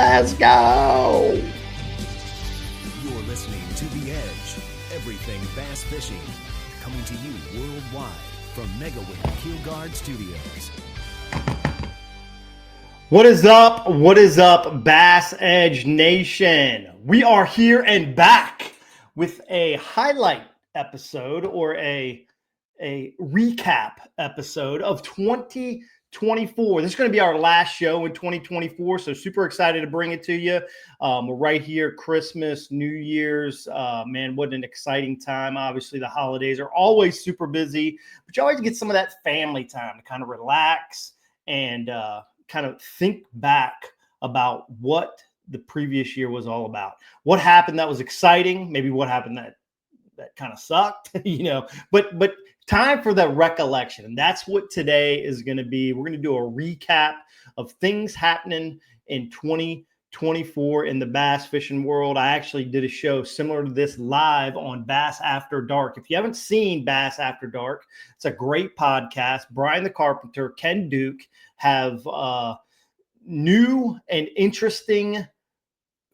Let's go. You're listening to The Edge, everything bass fishing, coming to you worldwide from Megaware KeelGuard Studios. What is up? What is up, Bass Edge Nation? We are here and back with a highlight episode or a recap episode of 2024. This is going to be our last show in 2024, so super excited to bring it to you. We're right here, Christmas, New Year's. Man, what an exciting time. Obviously, the holidays are always super busy, but you always get some of that family time to kind of relax and kind of think back about what the previous year was all about. What happened that was exciting, maybe what happened that kind of sucked, but time for the recollection. And that's what today is going to be. We're going to do a recap of things happening in 2024 in the bass fishing world. I actually did a show similar to this live on Bass After Dark. If you haven't seen Bass After Dark, it's a great podcast. Brian the Carpenter, Ken Duke have new and interesting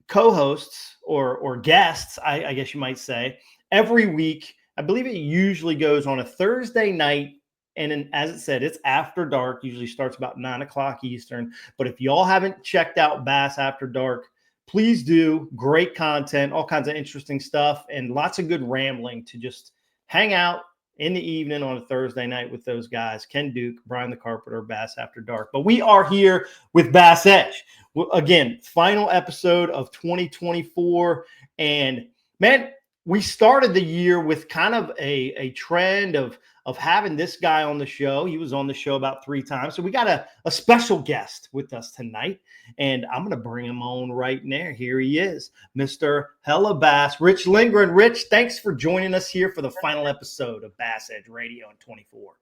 co-hosts or guests, I guess you might say, every week. I believe it usually goes on a Thursday night. And then, as it said, it's after dark, usually starts about 9 o'clock Eastern. But if y'all haven't checked out Bass After Dark, please do. Great content, all kinds of interesting stuff, and lots of good rambling to just hang out in the evening on a Thursday night with those guys, Ken Duke, Brian the Carpenter, Bass After Dark. But we are here with Bass Edge. Again, final episode of 2024. And, man, we started the year with kind of a trend of having this guy on the show. He was on the show about 3 times. So we got a special guest with us tonight, and I'm going to bring him on right now. Here he is, Mr. Hella Bass, Rich Lindgren. Rich, thanks for joining us here for the final episode of Bass Edge Radio in 24.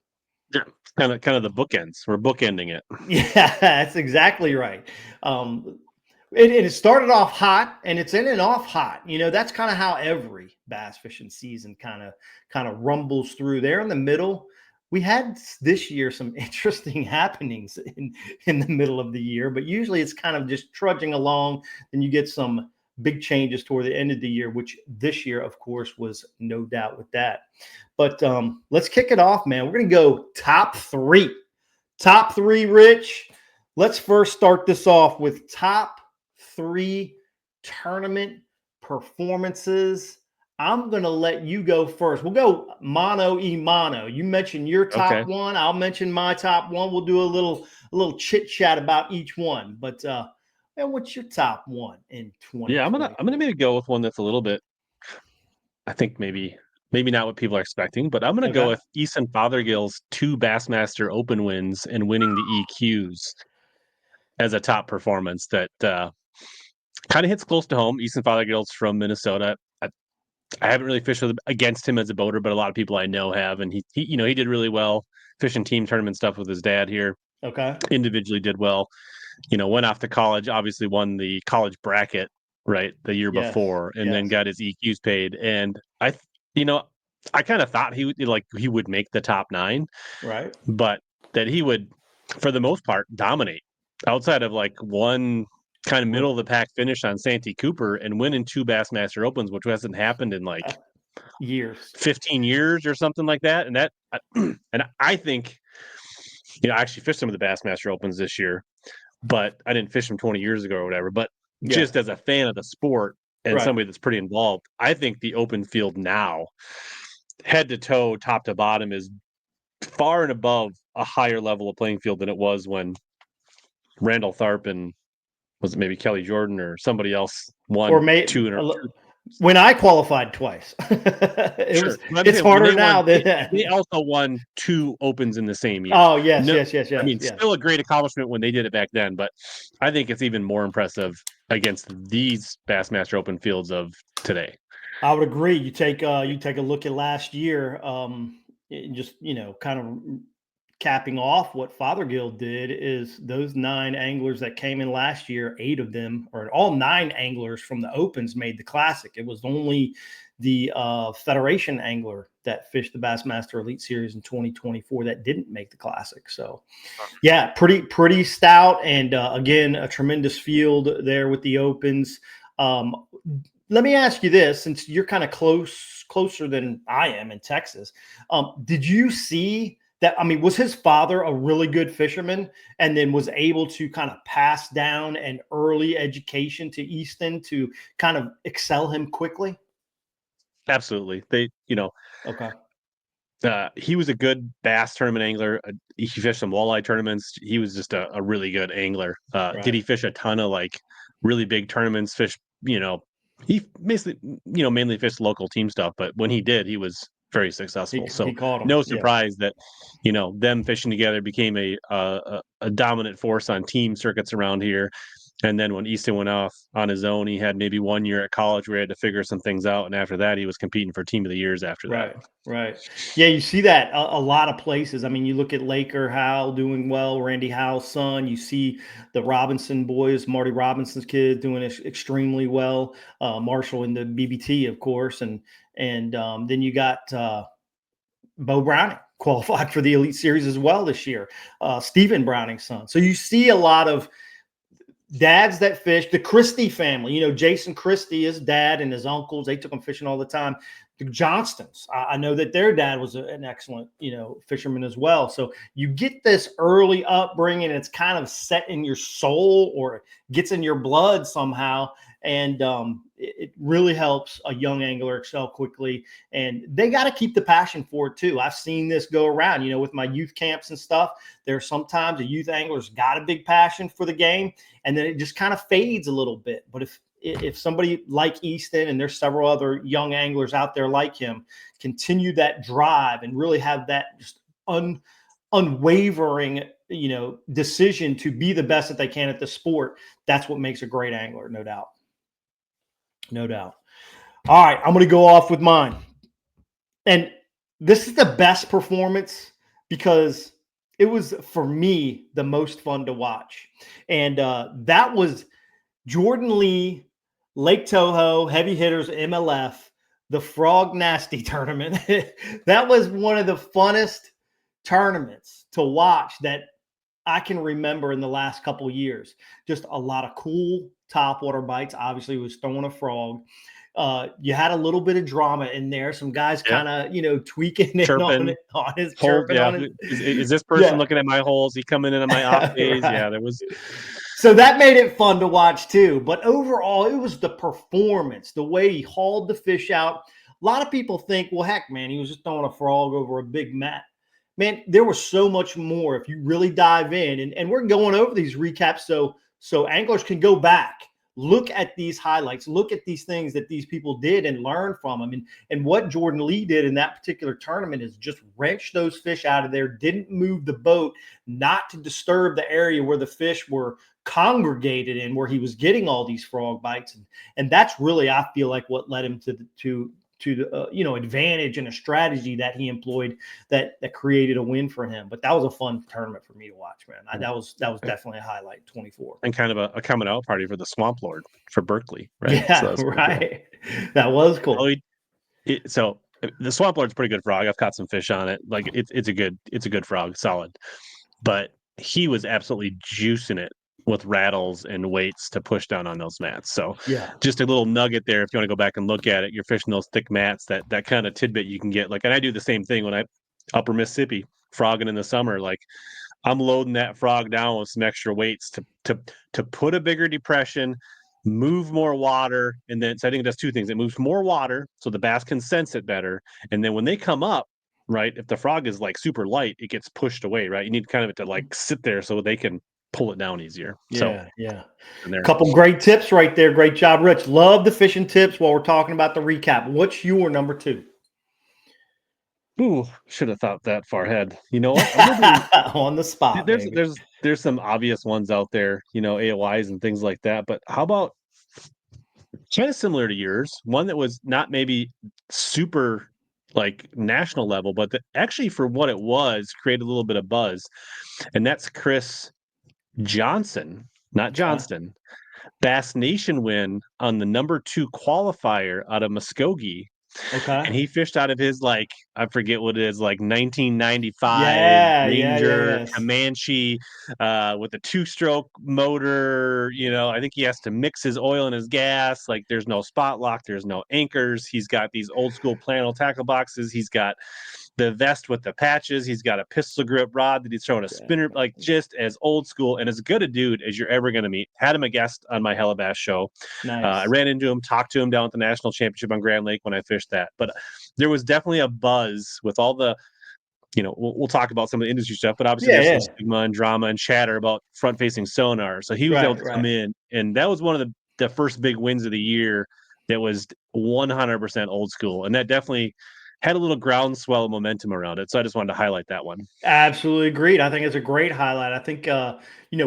Yeah, kind of the bookends. We're bookending it. Yeah, that's exactly right. It started off hot, and it's in and off hot. That's kind of how every bass fishing season kind of rumbles through. There in the middle, we had this year some interesting happenings in the middle of the year, but usually it's kind of just trudging along. Then you get some big changes toward the end of the year, which this year, of course, was no doubt with that. But let's kick it off, man. We're going to go top three. Top 3, Rich. Let's first start this off with top 3 tournament performances. I'm going to let you go first. We'll go mano y mano. You mentioned your top one. I'll mention my top one. We'll do a little chit chat about each one. But man, what's your top one in 2020? Yeah, I'm gonna maybe go with one that's a little bit, I think maybe not what people are expecting, but I'm gonna go with Easton Fothergill's 2 Bassmaster Open wins and winning the EQs as a top performance that kind of hits close to home. Easton Fothergill's from Minnesota. I haven't really fished against him as a boater, but a lot of people I know have, and he did really well fishing team tournament stuff with his dad here. Okay. Individually did well. Went off to college, obviously won the college bracket the year before, and then got his EQs paid. And I kind of thought he would make the top 9, right? But that he would, for the most part, dominate outside of one kind of middle of the pack finish on Santee Cooper and winning 2 Bassmaster Opens, which hasn't happened in years, 15 years or something like that. And that, and I think, I actually fished some of the Bassmaster Opens this year, but I didn't fish them 20 years ago or whatever. But just as a fan of the sport and somebody that's pretty involved, I think the open field now, head to toe, top to bottom, is far and above a higher level of playing field than it was when Randall Tharp and was it maybe Kelly Jordan or somebody else won when I qualified twice. It's harder now. They also won 2 Opens in the same year. Oh, yes. I mean, still a great accomplishment when they did it back then, but I think it's even more impressive against these Bassmaster Open fields of today. I would agree. You take a look at last year, just kind of capping off what Fothergill did is those 9 anglers that came in last year, 8 of them, or all 9 anglers from the Opens made the Classic. It was only the Federation angler that fished the Bassmaster Elite Series in 2024 that didn't make the Classic. So, yeah, pretty stout, and again, a tremendous field there with the Opens. Let me ask you this, since you're kind of closer than I am in Texas, did you see that? I mean, was his father a really good fisherman and then was able to kind of pass down an early education to Easton to kind of excel him quickly? Absolutely. Okay. He was a good bass tournament angler. He fished some walleye tournaments. He was just a really good angler. Right. Did he fish a ton of like really big tournaments? He basically, mainly fished local team stuff. But when he did, he was very successful. So He caught him. no Yeah. surprise that, them fishing together became a dominant force on team circuits around here. And then when Easton went off on his own, he had maybe 1 year at college where he had to figure some things out. And after that, he was competing for team of the years after that. Right. Yeah, you see that a lot of places. I mean, you look at Laker Howell doing well, Randy Howell's son. You see the Robinson boys, Marty Robinson's kids doing extremely well. Marshall in the BBT, of course, and then you got Bo Browning qualified for the Elite Series as well this year. Stephen Browning's son. So you see a lot of dads that fish. The Christie family, Jason Christie, his dad and his uncles, they took them fishing all the time. The Johnstons, I know that their dad was an excellent, fisherman as well. So you get this early upbringing, it's kind of set in your soul or gets in your blood somehow. And it really helps a young angler excel quickly. And they got to keep the passion for it too. I've seen this go around, with my youth camps and stuff. There's sometimes a youth angler's got a big passion for the game, and then it just kind of fades a little bit. But if somebody like Easton, and there's several other young anglers out there like him, continue that drive and really have that just unwavering, decision to be the best that they can at the sport, that's what makes a great angler, no doubt. No doubt. All right, I'm going to go off with mine. And this is the best performance because it was, for me, the most fun to watch. And that was Jordan Lee, Lake Toho, Heavy Hitters, MLF, the Frog Nasty tournament. That was one of the funnest tournaments to watch that I can remember in the last couple of years. Just a lot of cool topwater bites. Obviously, was throwing a frog. You had a little bit of drama in there. Some guys kind of, tweaking it on his chirping. Yeah. On his, is this person looking at my holes? He coming in on my off days? Right. Yeah, there was. So that made it fun to watch too. But overall, it was the performance, the way he hauled the fish out. A lot of people think, well, heck, man, he was just throwing a frog over a big mat. Man, there was so much more if you really dive in. And we're going over these recaps so anglers can go back, look at these highlights, look at these things that these people did and learn from them. And what Jordan Lee did in that particular tournament is just wrench those fish out of there, didn't move the boat, not to disturb the area where the fish were congregated in, where he was getting all these frog bites. And that's really, I feel like, what led him to the advantage and a strategy that he employed that created a win for him. But that was a fun tournament for me to watch, man. That was definitely a highlight. 24 and kind of a coming out party for the Swamp Lord for Berkeley, right? Yeah, so right. Cool. That was cool. So the Swamp Lord's a pretty good frog. I've caught some fish on it. Like it's a good frog, solid. But he was absolutely juicing it with rattles and weights to push down on those mats. So just a little nugget there. If you want to go back and look at it, you're fishing those thick mats, that kind of tidbit you can get. Like, and I do the same thing when I upper Mississippi frogging in the summer. Like, I'm loading that frog down with some extra weights to put a bigger depression, move more water. And then, so I think it does two things. It moves more water so the bass can sense it better. And then when they come up, right, if the frog is like super light, it gets pushed away, right? You need kind of it to like sit there so they can pull it down easier. Yeah. A couple great tips right there. Great job, Rich. Love the fishing tips while we're talking about the recap. What's your number 2? Ooh, should have thought that far ahead. You know what? On the spot. There's some obvious ones out there, AOIs and things like that. But how about kind of similar to yours? One that was not maybe super like national level, but actually for what it was, created a little bit of buzz. And that's Chris Johnson, not Johnston. Bass Nation win on the number 2 qualifier out of Muskogee. Okay. And he fished out of his, like, I forget what it is, like 1995 Ranger Yes. Comanche with a 2-stroke motor. I think he has to mix his oil and his gas. Like, there's no spot lock, there's no anchors. He's got these old school plano tackle boxes. He's got the vest with the patches. He's got a pistol grip rod that he's throwing a spinner, like just as old school and as good a dude as you're ever going to meet. Had him a guest on my Hellabass show. Nice. I ran into him, talked to him down at the national championship on Grand Lake when I fished that. But there was definitely a buzz with all the, we'll talk about some of the industry stuff, but obviously there's some stigma and drama and chatter about front-facing sonar. So he was able to come in, and that was one of the first big wins of the year that was 100% old school. And that definitely had a little groundswell of momentum around it. So I just wanted to highlight that one. Absolutely agreed. I think it's a great highlight. I think,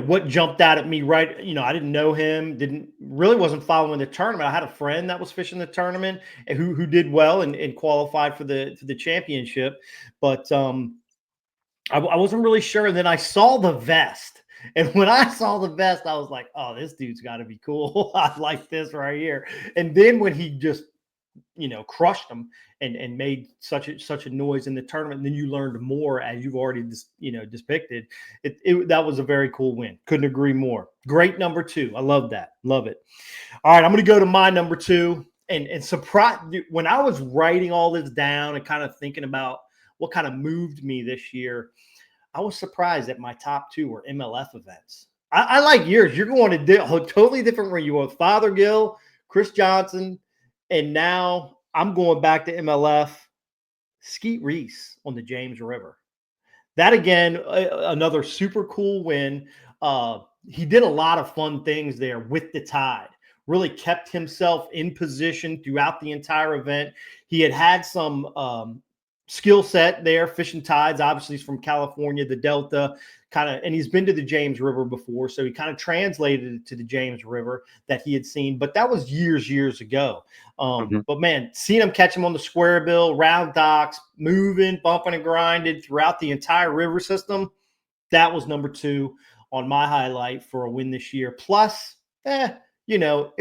what jumped out at me, right? I didn't know him, wasn't following the tournament. I had a friend that was fishing the tournament and who did well and qualified for the championship. But I wasn't really sure. And then I saw the vest. And when I saw the vest, I was like, oh, this dude's got to be cool. I like this right here. And then when he just crushed them and made such a noise in the tournament. And then you learned more, as you've already depicted. That was a very cool win. Couldn't agree more. Great number 2. I love that. Love it. All right, I'm going to go to my number 2. And surprise, when I was writing all this down and kind of thinking about what kind of moved me this year, I was surprised that my top 2 were MLF events. I like yours. You're going to a totally different where you were with Fothergill, Chris Johnson. And now I'm going back to MLF, Skeet Reese on the James River. That, again, another super cool win. He did a lot of fun things there with the tide. Really kept himself in position throughout the entire event. He had some skill set there, fishing tides. Obviously, he's from California, the Delta, and he's been to the James River before, so he kind of translated it to the James River that he had seen. But that was years ago. But man, seeing him catch him on the square bill, round docks, moving, bumping and grinding throughout the entire river system, that was number 2 on my highlight for a win this year. Plus, it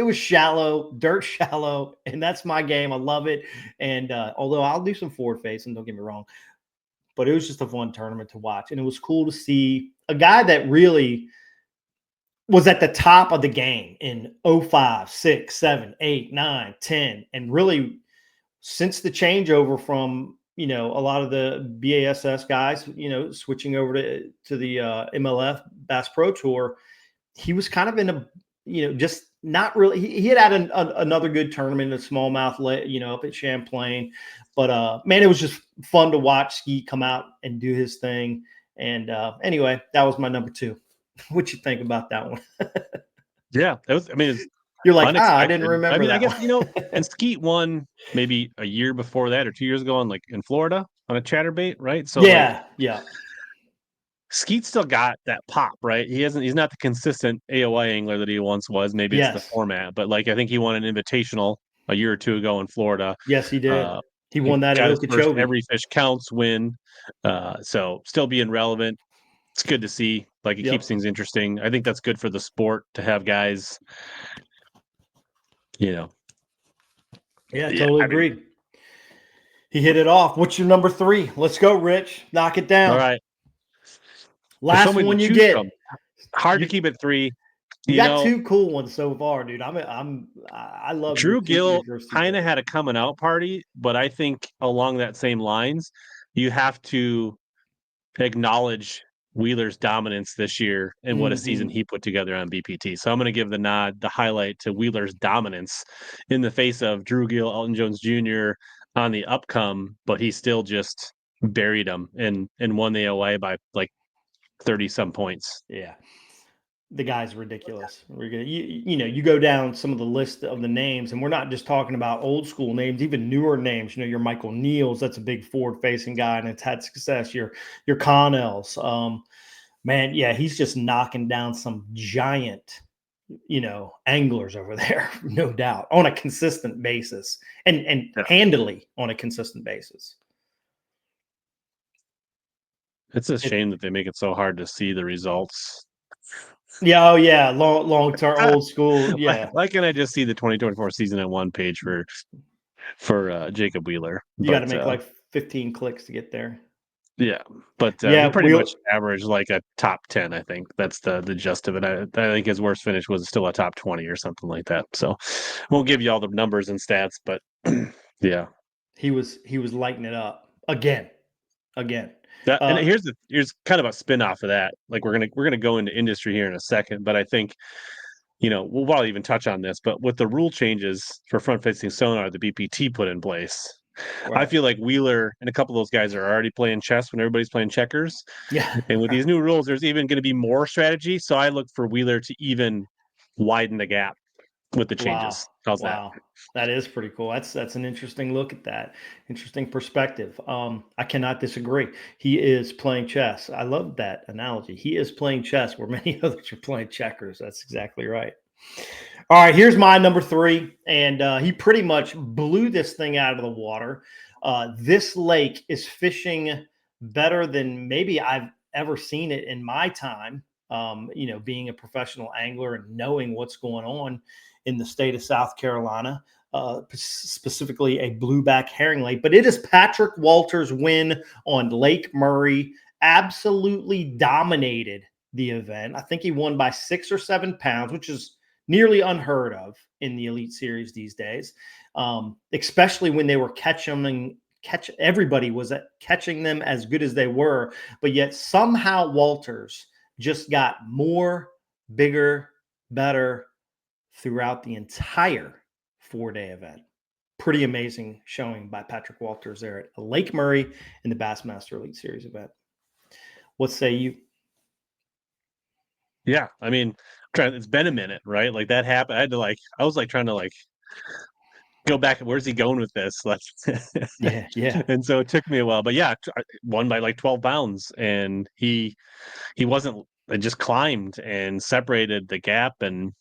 was shallow, dirt shallow, and that's my game. I love it. And although I'll do some forward facing, don't get me wrong, but it was just a fun tournament to watch. And it was cool to see a guy that really was at the top of the game in 05, 6, 7, 8, 9, 10. And really, since the changeover from, a lot of the BASS guys, switching over to the MLF Bass Pro Tour, he was kind of in a, just not really. He had another good tournament in smallmouth, up at Champlain. But, man, it was just fun to watch Skeet come out and do his thing. And anyway, that was my number 2. What you think about that one? Yeah, it was. I mean, you're like, I didn't remember. I mean, I guess one. and Skeet won maybe a year before that or 2 years ago in Florida on a chatterbait, right? So yeah. Skeet still got that pop, right? He's not the consistent AOI angler that he once was. Maybe it's the format, but I think he won an invitational a year or 2 ago in Florida. Yes, he did. He won that at Okeechobee. Every fish counts win. So still being relevant. It's good to see. It keeps things interesting. I think that's good for the sport to have guys, Yeah, totally agreed. He hit it off. What's your number 3? Let's go, Rich. Knock it down. All right. Last one you get. Hard to keep it 3. You got 2 cool ones so far, dude. I love Drew Gill kind of had a coming out party, but I think along that same lines, you have to acknowledge Wheeler's dominance this year and what a season he put together on BPT. So I'm going to give the highlight to Wheeler's dominance in the face of Drew Gill, Elton Jones Jr. on the upcome, but he still just buried him and won the AOA by 30 some points. Yeah. The guy's ridiculous. We're gonna, you go down some of the list of the names, and we're not just talking about old school names, even newer names. Your Michael Neals, that's a big forward facing guy, and it's had success. Your Connells, man, yeah, he's just knocking down some giant anglers over there, no doubt, on a consistent basis and handily on a consistent basis. It's a shame that they make it so hard to see the results. Yeah, oh yeah, long term, old school. Yeah, Why can't I just see the 2024 season on one page for Jacob Wheeler? you got to make like 15 clicks to get there. Yeah, but he pretty much averaged like a top 10. I think that's the gist of it. I think his worst finish was still a top 20 or something like that. So won't give you all the numbers and stats, but yeah, he was lighting it up again. And here's kind of a spin off of that. Like we're gonna go into industry here in a second, but I think we'll probably even touch on this. But with the rule changes for front facing sonar, the BPT put in place. Right. I feel like Wheeler and a couple of those guys are already playing chess when everybody's playing checkers. Yeah. And with these new rules, there's even going to be more strategy. So I look for Wheeler to even widen the gap with the changes. How's that? That is pretty cool. That's an interesting look at that. Interesting perspective. I cannot disagree. He is playing chess. I love that analogy. He is playing chess where many others are playing checkers. That's exactly right. All right, here's my number 3, and he pretty much blew this thing out of the water. This lake is fishing better than maybe I've ever seen it in my time, being a professional angler and knowing what's going on in the state of South Carolina, specifically a blueback herring lake. But it is Patrick Walter's win on Lake Murray. Absolutely dominated the event. I think he won by 6 or 7 pounds, which is nearly unheard of in the Elite Series these days, especially when they were everybody was catching them as good as they were, but yet somehow Walters just got more, bigger, better throughout the entire 4-day event. Pretty amazing showing by Patrick Walters there at Lake Murray in the Bassmaster Elite Series event. What say you? Yeah, I mean, it's been a minute, right? Like that happened. I was trying to go back. Where's he going with this? Yeah. And so it took me a while, but yeah, won by like 12 pounds, and he wasn't. It just climbed and separated the gap, and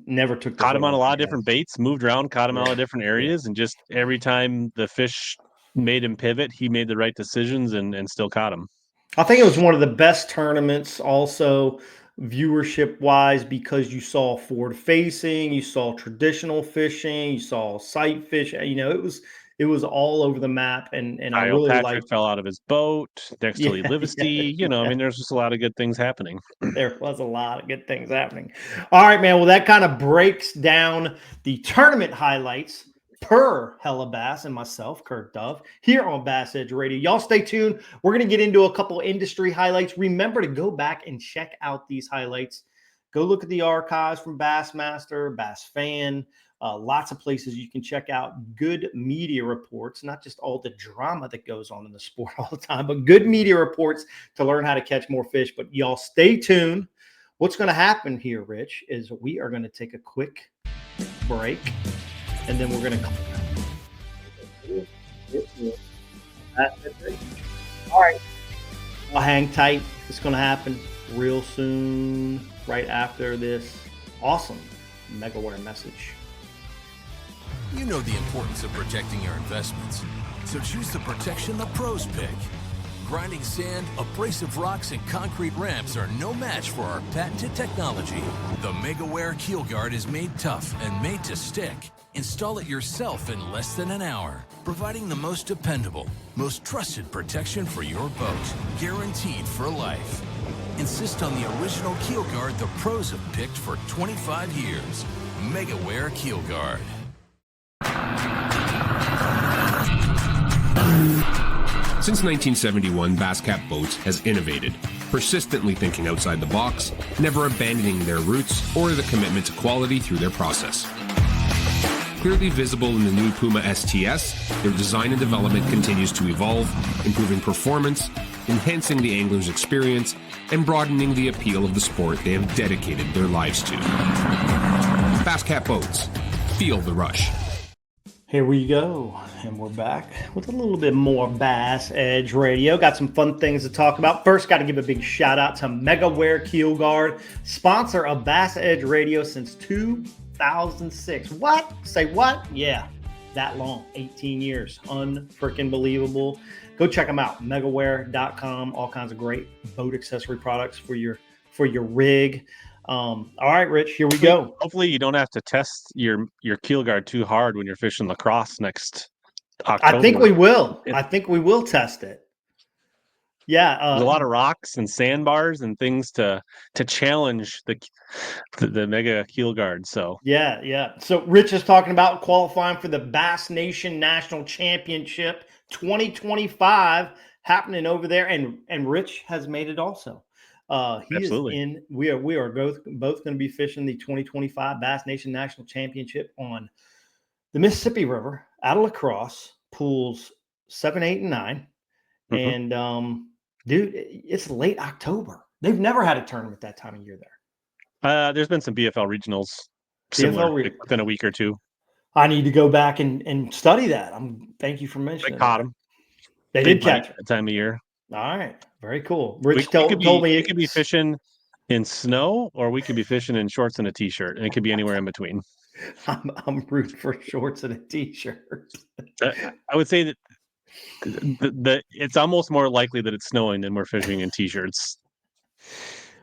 never took. Caught him on a lot of different baits, moved around, caught him out of different areas, and just every time the fish made him pivot, he made the right decisions and still caught him. I think it was one of the best tournaments also viewership wise, because you saw forward facing, you saw traditional fishing, you saw sight fish, it was all over the map. And I really Patrick fell out of his boat next to Lee Livesey. I mean, there's just a lot of good things happening. There was a lot of good things happening. All right, man. Well, that kind of breaks down the tournament highlights per Hella Bass and myself, Kurt Dove, here on Bass Edge Radio. Y'all stay tuned. We're going to get into a couple industry highlights. Remember to go back and check out these highlights. Go look at the archives from Bassmaster, Bass Fan, lots of places you can check out good media reports, not just all the drama that goes on in the sport all the time, but good media reports to learn how to catch more fish. But y'all stay tuned. What's going to happen here, Rich, is we are going to take a quick break. And then we're going to all right. I'll hang tight. It's going to happen real soon, right after this awesome Megaware message. You know the importance of protecting your investments, so choose the protection the pros pick. Grinding sand, abrasive rocks, and concrete ramps are no match for our patented technology. The Megaware KeelGuard is made tough and made to stick. Install it yourself in less than an hour, providing the most dependable, most trusted protection for your boat, guaranteed for life. Insist on the original KeelGuard the pros have picked for 25 years. Megaware KeelGuard. Since 1971, Basscat Boats has innovated, persistently thinking outside the box, never abandoning their roots or the commitment to quality through their process. Clearly visible in the new Puma STS, their design and development continues to evolve, improving performance, enhancing the angler's experience, and broadening the appeal of the sport they have dedicated their lives to. Basscat Boats. Feel the rush. Here we go, and we're back with a little bit more Bass Edge Radio. Got some fun things to talk about. First, got to give a big shout out to Megaware KeelGuard, sponsor of Bass Edge Radio since 2006. What? Say what? Yeah, that long, 18 years. Unfreaking believable. Go check them out, megaware.com. All kinds of great boat accessory products for your rig. All right, Rich, here we go. Hopefully you don't have to test your KeelGuard too hard when you're fishing lacrosse next October. I think we will. I think we will test it. Yeah, there's a lot of rocks and sandbars and things to challenge the Mega KeelGuard. So yeah. So Rich is talking about qualifying for the Bass Nation National Championship 2025 happening over there, and Rich has made it also. He Absolutely. is in. We are both going to be fishing the 2025 Bass Nation National Championship on the Mississippi River out of La Crosse, pools 7, 8, and 9. Mm-hmm. And dude, it's late October. They've never had a tournament that time of year there. There's been some BFL regionals similar within a week or two. I need to go back and study that. Thank you for mentioning. They caught them. They did catch that time of year. All right, very cool. Rich told me we could be fishing in snow, or we could be fishing in shorts and a t-shirt, and it could be anywhere in between. I'm rooting for shorts and a t-shirt. I would say that it's almost more likely that it's snowing than we're fishing in t-shirts.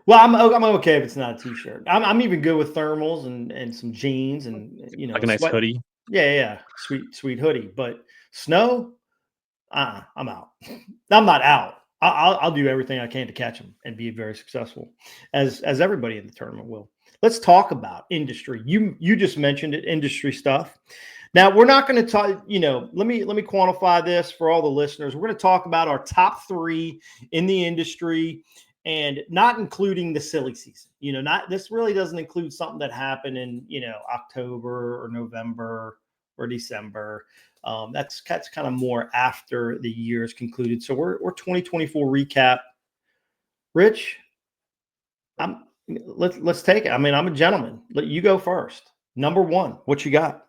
Well, I'm okay if it's not a t-shirt. I'm even good with thermals and some jeans and like a nice hoodie. Yeah, sweet hoodie. But snow, I'm out. I'm not out. I'll do everything I can to catch them and be very successful, as everybody in the tournament will. Let's talk about industry. You just mentioned it, industry stuff. Now we're not going to talk. Let me quantify this for all the listeners. We're going to talk about our top 3 in the industry, and not including the silly season. This really doesn't include something that happened in October or November or December. That's kind of more after the year is concluded. So we're 2024 recap. Rich, let's take it. I mean, I'm a gentleman. Let you go first. Number 1, what you got?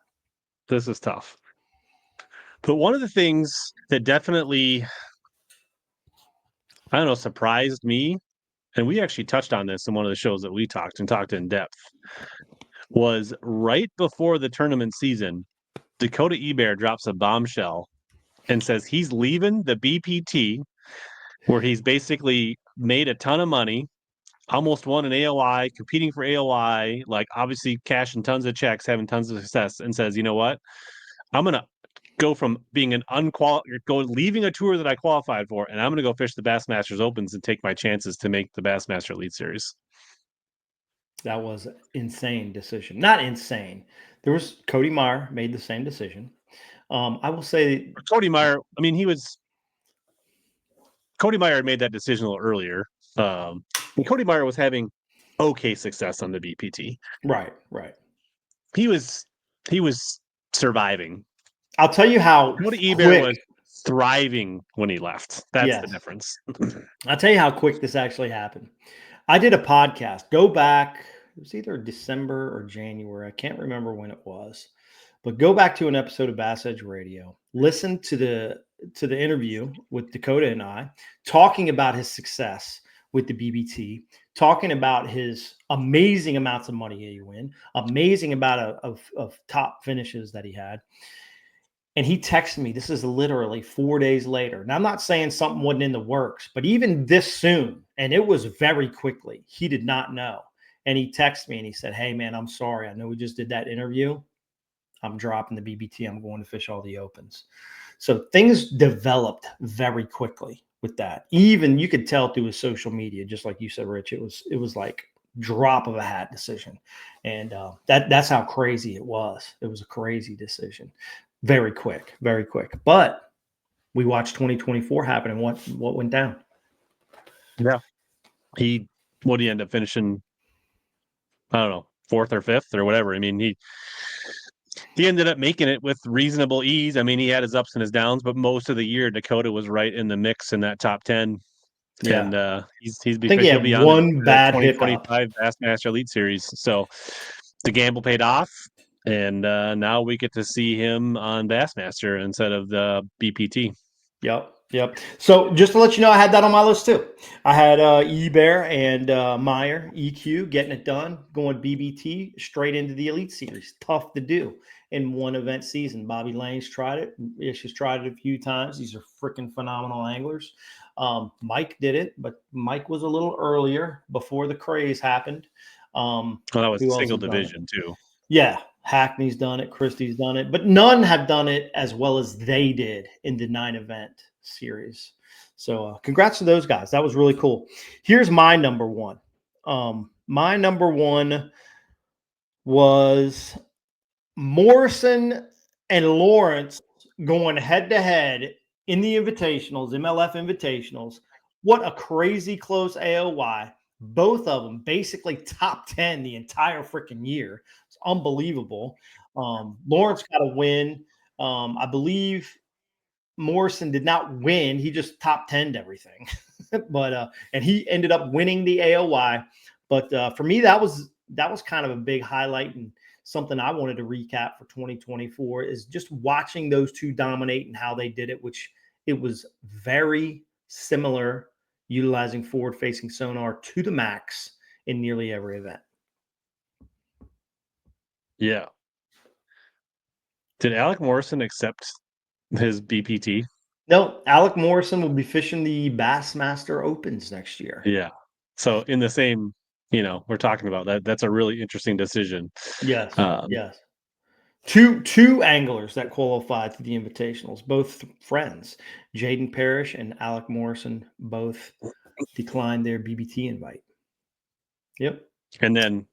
This is tough. But one of the things that definitely, I don't know, surprised me, and we actually touched on this in one of the shows that we talked in depth, was right before the tournament season, Dakota Ebear drops a bombshell and says he's leaving the BPT, where he's basically made a ton of money, almost won an AOI, competing for AOI, like obviously cashing tons of checks, having tons of success, and says, you know what? I'm going to go from being leaving a tour that I qualified for, and I'm going to go fish the Bassmasters Opens and take my chances to make the Bassmaster Elite Series. That was an insane decision. Not insane. There was Cody Meyer made the same decision. I will say Cody Meyer. I mean, Cody Meyer had made that decision a little earlier. And Cody Meyer was having okay success on the BPT. Right. He was surviving. I'll tell you how Cody Ebear was thriving when he left. That's the difference. I'll tell you how quick this actually happened. I did a podcast. Go back. It was either December or January. I can't remember when it was. But go back to an episode of Bass Edge Radio. Listen to the interview with Dakota and I, talking about his success with the BBT, talking about his amazing amounts of money he win, amazing amount of top finishes that he had. And he texted me, this is literally 4 days later. Now, I'm not saying something wasn't in the works, but even this soon, and it was very quickly, he did not know. And he texted me and he said, hey, man, I'm sorry. I know we just did that interview. I'm dropping the BBT. I'm going to fish all the opens. So things developed very quickly with that. Even you could tell through his social media, just like you said, Rich, it was like drop of a hat decision. And that's how crazy it was. It was a crazy decision. Very quick. But we watched 2024 happen, and what went down. Yeah. What did he end up finishing? I don't know, 4th or 5th or whatever. I mean, he ended up making it with reasonable ease. I mean, he had his ups and his downs, but most of the year Dakota was right in the mix in that top 10. Yeah. And he'll be on one bad 2025 Bassmaster Elite Series. So the gamble paid off. And now we get to see him on Bassmaster instead of the BPT. Yep. So just to let you know, I had that on my list too. I had E-Bear and Meyer, EQ, getting it done, going BBT straight into the Elite Series. Tough to do in one event season. Bobby Lane's tried it. Ish has tried it a few times. These are freaking phenomenal anglers. Mike did it, but Mike was a little earlier before the craze happened. Well, that was Who else single has done it? division too. Yeah, Hackney's done it, Christie's done it, but none have done it as well as they did in the 9-event series. So congrats to those guys. That was really cool. Here's my number one. My number one was Morrison and Lawrence going head to head in the invitationals, MLF invitationals. What a crazy close AOY. Both of them basically top 10 the entire freaking year. It's unbelievable. Lawrence got a win. I believe Morrison did not win. He just top 10'd everything. But and he ended up winning the AOY. But for me, that was kind of a big highlight and something I wanted to recap for 2024 is just watching those two dominate and how they did it, which it was very similar, utilizing forward-facing sonar to the max in nearly every event. Yeah. Did Alec Morrison accept his BPT? No, Alec Morrison will be fishing the Bassmaster Opens next year. Yeah. So in the same, we're talking about that. That's a really interesting decision. Yes. Yes. Two anglers that qualified to the invitationals, both friends. Jaden Parrish and Alec Morrison both declined their BBT invite. Yep. And then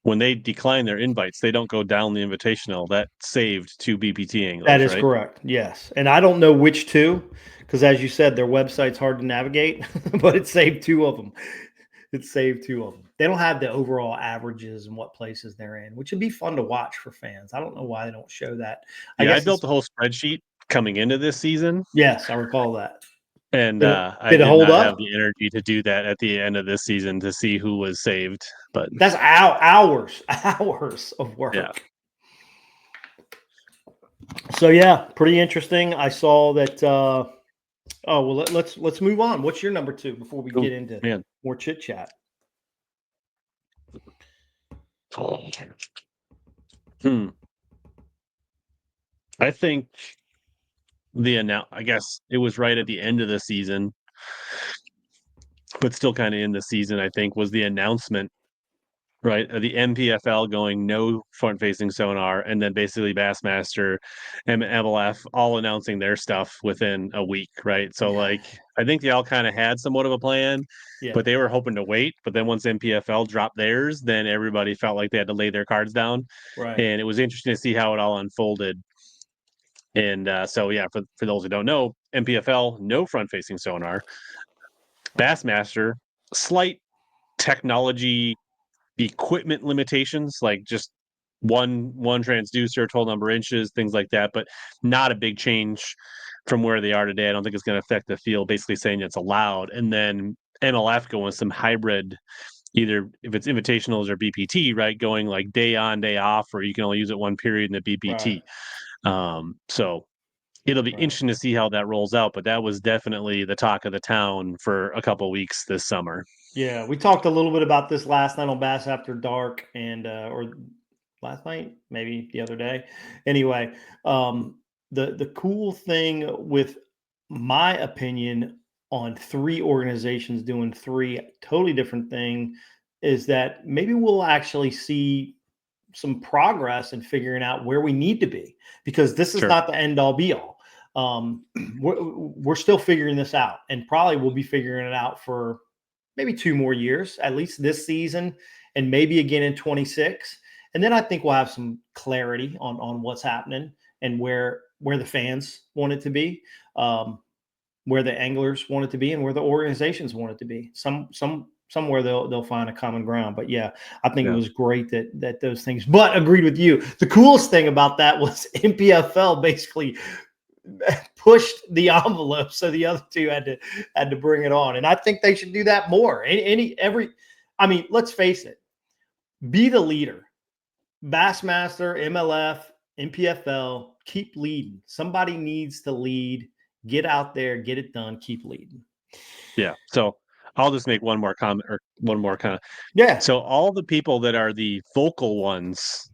when they decline their invites, they don't go down the invitational. That saved 2 BPT anglers. That is right? correct. Yes. And I don't know which two, because as you said, their website's hard to navigate, but it saved 2 of them. It saved 2 of them. They don't have the overall averages and what places they're in, which would be fun to watch for fans. I don't know why they don't show that. I built the whole spreadsheet coming into this season. Yes, I recall that. And I did it hold up? have the energy to do that at the end of this season to see who was saved. But that's hours of work. Yeah. So yeah, pretty interesting. I saw that. Let's move on. What's your number 2 before we get into more chit chat? I think I guess it was right at the end of the season, but still kind of in the season, I think, was the announcement, right? Of the MPFL going no front-facing sonar, and then basically Bassmaster and MLF all announcing their stuff within a week, right? So, I think they all kind of had somewhat of a plan, but they were hoping to wait. But then once MPFL dropped theirs, then everybody felt like they had to lay their cards down. Right. And it was interesting to see how it all unfolded. And for those who don't know, MPFL, no front-facing sonar. Bassmaster, slight technology equipment limitations, like just one transducer, 12 number inches, things like that, but not a big change from where they are today. I don't think it's going to affect the field, basically saying it's allowed. And then MLF going with some hybrid, either if it's invitationals or BPT, right? Going like day on, day off, or you can only use it one period in the BPT. Right. So it'll be interesting to see how that rolls out, but that was definitely the talk of the town for a couple of weeks this summer. Yeah, we talked a little bit about this last night on Bass After Dark, and or last night, maybe the other day. Anyway, the cool thing with my opinion on 3 organizations doing 3 totally different things is that maybe we'll actually see some progress in figuring out where we need to be, because this is not the end all be all. We're still figuring this out, and probably we'll be figuring it out for maybe 2 more years, at least this season, and maybe again in 26. And then I think we'll have some clarity on what's happening and where the fans want it to be, where the anglers want it to be, and where the organizations want it to be. Somewhere they'll find a common ground. But yeah, I think it was great that those things. But agreed with you. The coolest thing about that was MPFL basically pushed the envelope, so the other 2 had to bring it on, and I think they should do that more. I mean, let's face it, be the leader. Bassmaster, MLF, NPFL, keep leading. Somebody needs to lead. Get out there, get it done, keep leading. Yeah. So I'll just make one more comment or one more kind of. Yeah. So all the people that are the vocal ones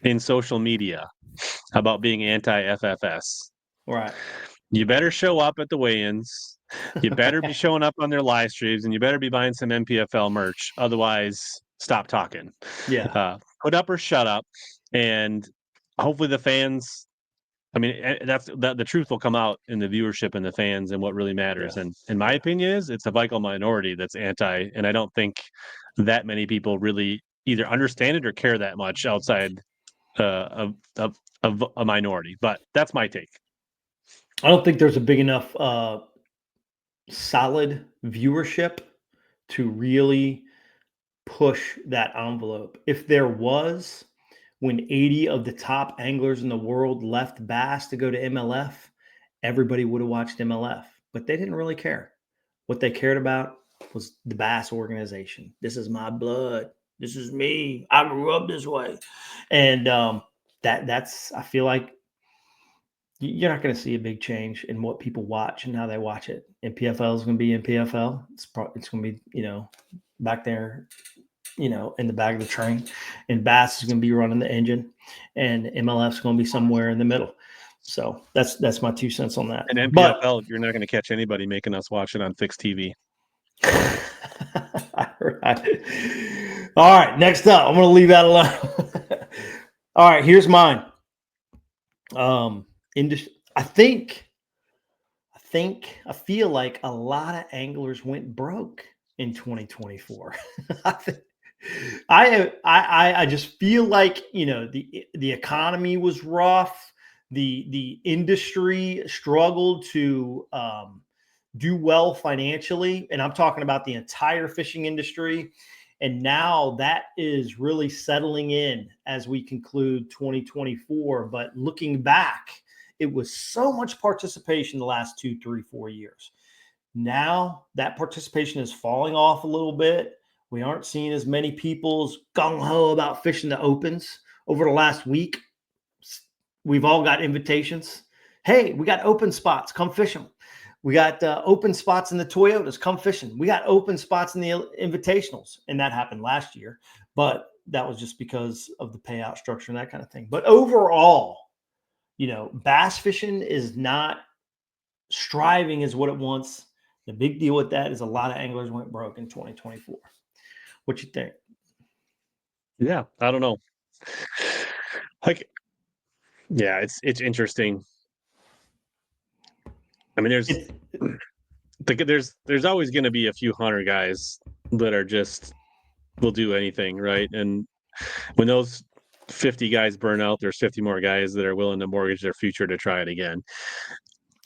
in social media about being anti-FFS, Right. you better show up at the weigh-ins. You better be showing up on their live streams, and you better be buying some NPFL merch. Otherwise, stop talking. Yeah. Put up or shut up. And hopefully the fans, I mean, the truth will come out in the viewership and the fans and what really matters. Yeah. And in my opinion is it's a vocal minority that's anti, and I don't think that many people really either understand it or care that much outside of a minority. But that's my take. I don't think there's a big enough solid viewership to really push that envelope. If there was, when 80 of the top anglers in the world left bass to go to MLF, everybody would have watched MLF, but they didn't really care. What they cared about was the bass organization. This is my blood. This is me. I grew up this way. And that's, I feel like you're not going to see a big change in what people watch and how they watch it. NPFL is going to be NPFL. It's going to be, back there, in the back of the train, and Bass is going to be running the engine, and MLF is going to be somewhere in the middle. So that's my 2 cents on that. And NPFL, you're not going to catch anybody making us watch it on fixed TV. All right, next up, I'm going to leave that alone. All right, here's mine. I feel like a lot of anglers went broke in 2024. I just feel like, the economy was rough. The industry struggled to do well financially. And I'm talking about the entire fishing industry. And now that is really settling in as we conclude 2024. But looking back, it was so much participation the last 2, 3, 4 years. Now that participation is falling off a little bit. We aren't seeing as many people's gung-ho about fishing the opens. Over the last week, we've all got invitations. Hey, we got open spots. Come fish them. We got open spots in the Toyotas. Come fishing. We got open spots in the invitationals. And that happened last year. But that was just because of the payout structure and that kind of thing. But overall, bass fishing is not striving as what it wants. The big deal with that is a lot of anglers went broke in 2024. What you think? Yeah, I don't know. It's interesting. I mean, there's always going to be a few hunter guys that are just will do anything, right? And when those 50 guys burn out, there's 50 more guys that are willing to mortgage their future to try it again.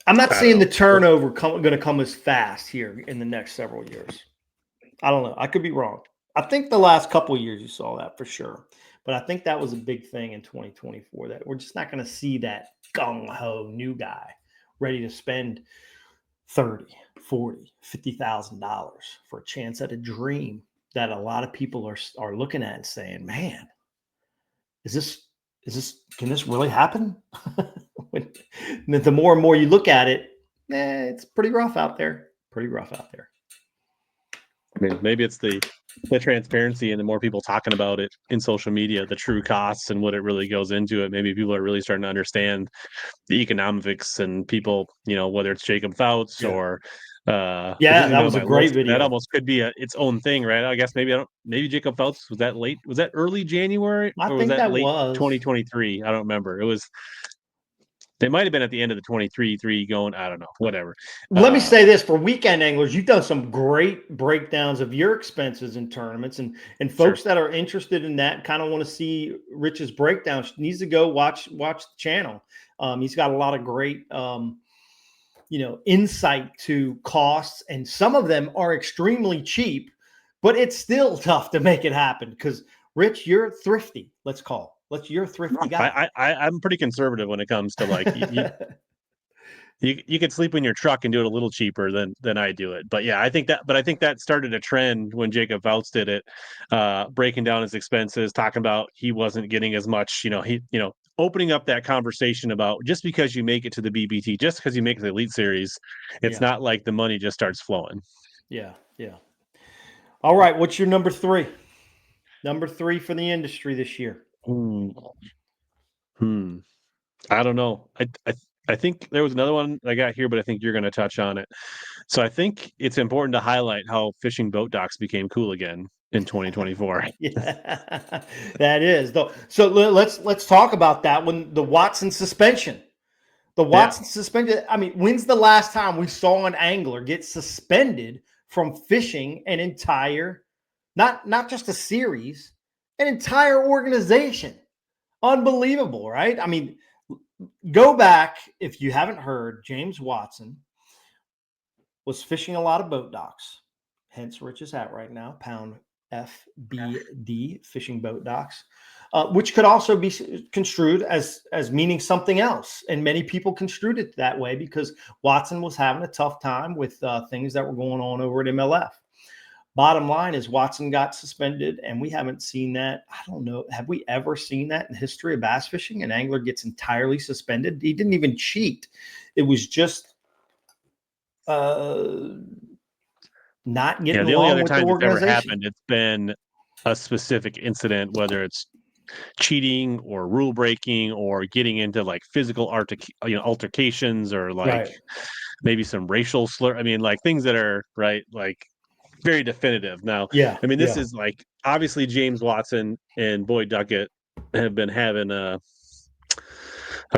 I'm not saying the turnover going to come as fast here in the next several years. I don't know. I could be wrong. I think the last couple of years you saw that for sure. But I think that was a big thing in 2024 that we're just not going to see that gung-ho new guy ready to spend $30, $40, $50,000 for a chance at a dream that a lot of people are looking at and saying, man, can this really happen? The more and more you look at it, it's pretty rough out there. I mean, maybe it's the transparency and the more people talking about it in social media, the true costs and what it really goes into it. Maybe people are really starting to understand the economics and people, whether it's Jacob Fouts or that was a great video. That almost could be its own thing, right? I guess maybe Jacob Fouts was that late? Was that early January or was that late 2023? I don't remember. They might have been at the end of the 23 going, I don't know, whatever. Let me say this, for weekend anglers, you've done some great breakdowns of your expenses in tournaments, and folks that are interested in that kind of want to see Rich's breakdown needs to go watch the channel. He's got a lot of great, insight to costs, and some of them are extremely cheap, but it's still tough to make it happen because Rich, you're thrifty. You're a thrifty guy. I'm pretty conservative when it comes to you could sleep in your truck and do it a little cheaper than I do it. But yeah, I think that started a trend when Jacob Vouts did it, breaking down his expenses, talking about he wasn't getting as much, opening up that conversation about just because you make it to the BBT, just because you make the Elite Series, it's not like the money just starts flowing. Yeah. All right, what's your number 3? Number 3 for the industry this year. I don't know. I think there was another one I got here, but I think you're going to touch on it. So I think it's important to highlight how fishing boat docks became cool again in 2024. Yeah, that is though. So let's talk about that one. The Watson suspension. The Watson suspended. I mean, when's the last time we saw an angler get suspended from fishing an entire, not just a series, an entire organization? Unbelievable, right? I mean, go back if you haven't heard. James Watson was fishing a lot of boat docks, hence Rich's hat right now, pound FBD, fishing boat docks, which could also be construed as meaning something else. And many people construed it that way because Watson was having a tough time with things that were going on over at MLF. Bottom line is Watson got suspended, and we haven't seen that. I don't know. Have we ever seen that in the history of bass fishing? An angler gets entirely suspended. He didn't even cheat. It was just not getting the only along other with the time it's ever organization. happened, it's been a specific incident, whether it's cheating or rule breaking or getting into like physical altercations or like maybe some racial slur. I mean, like things that are like very definitive. Now, Yeah. I mean, this is like obviously James Watson and Boyd Duckett have been having a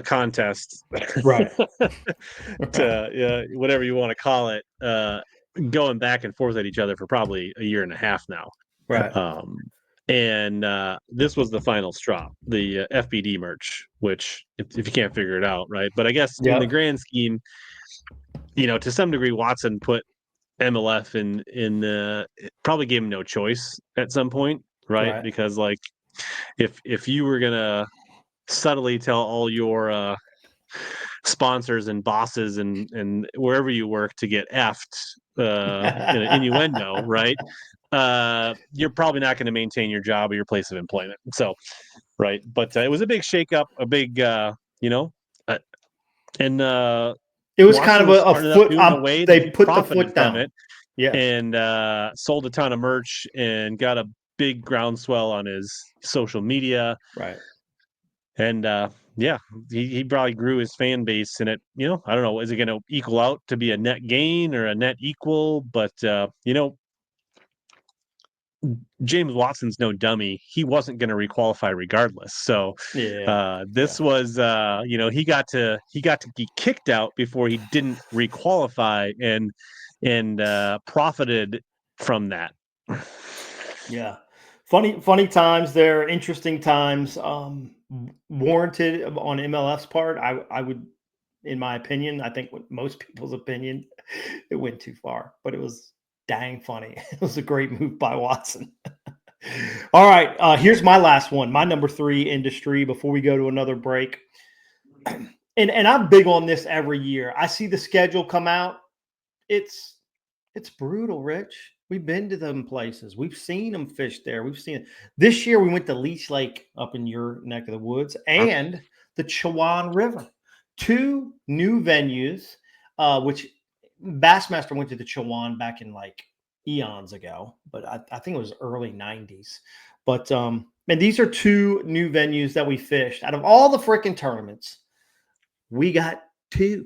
contest, Right. to whatever you want to call it, going back and forth at each other for probably a year and a half now. Right. And this was the final straw, the FBD merch, which if you can't figure it out, right? But I guess in the grand scheme, to some degree, Watson put MLF in probably gave him no choice at some point, right? Because like if you were gonna subtly tell all your sponsors and bosses and wherever you work to get effed in an innuendo, right? You're probably not going to maintain your job or your place of employment. So, right. But it was a big shakeup, a big, and it was Watson kind of was a foot. They put the foot down. It, yeah, and sold a ton of merch and got a big groundswell on his social media. Right. And he probably grew his fan base, and it, I don't know, is it going to equal out to be a net gain or a net equal? But James Watson's no dummy. He wasn't going to requalify regardless. So this was, he got to get kicked out before he didn't requalify and profited from that. Yeah. Funny times there, interesting times, warranted on MLF's part. I would, in my opinion, I think with most people's opinion, it went too far, but it was dang funny. It was a great move by Watson. All right. Here's my last one, my number 3 industry before we go to another break. And I'm big on this every year. I see the schedule come out. It's brutal, Rich. We've been to them places. We've seen them fish there. We've seen it. This year we went to Leech Lake up in your neck of the woods and the Chowan River. 2 new venues, which Bassmaster went to the Chowan back in like eons ago, but I think it was early 90s. But and these are 2 new venues that we fished. Out of all the freaking tournaments, we got 2.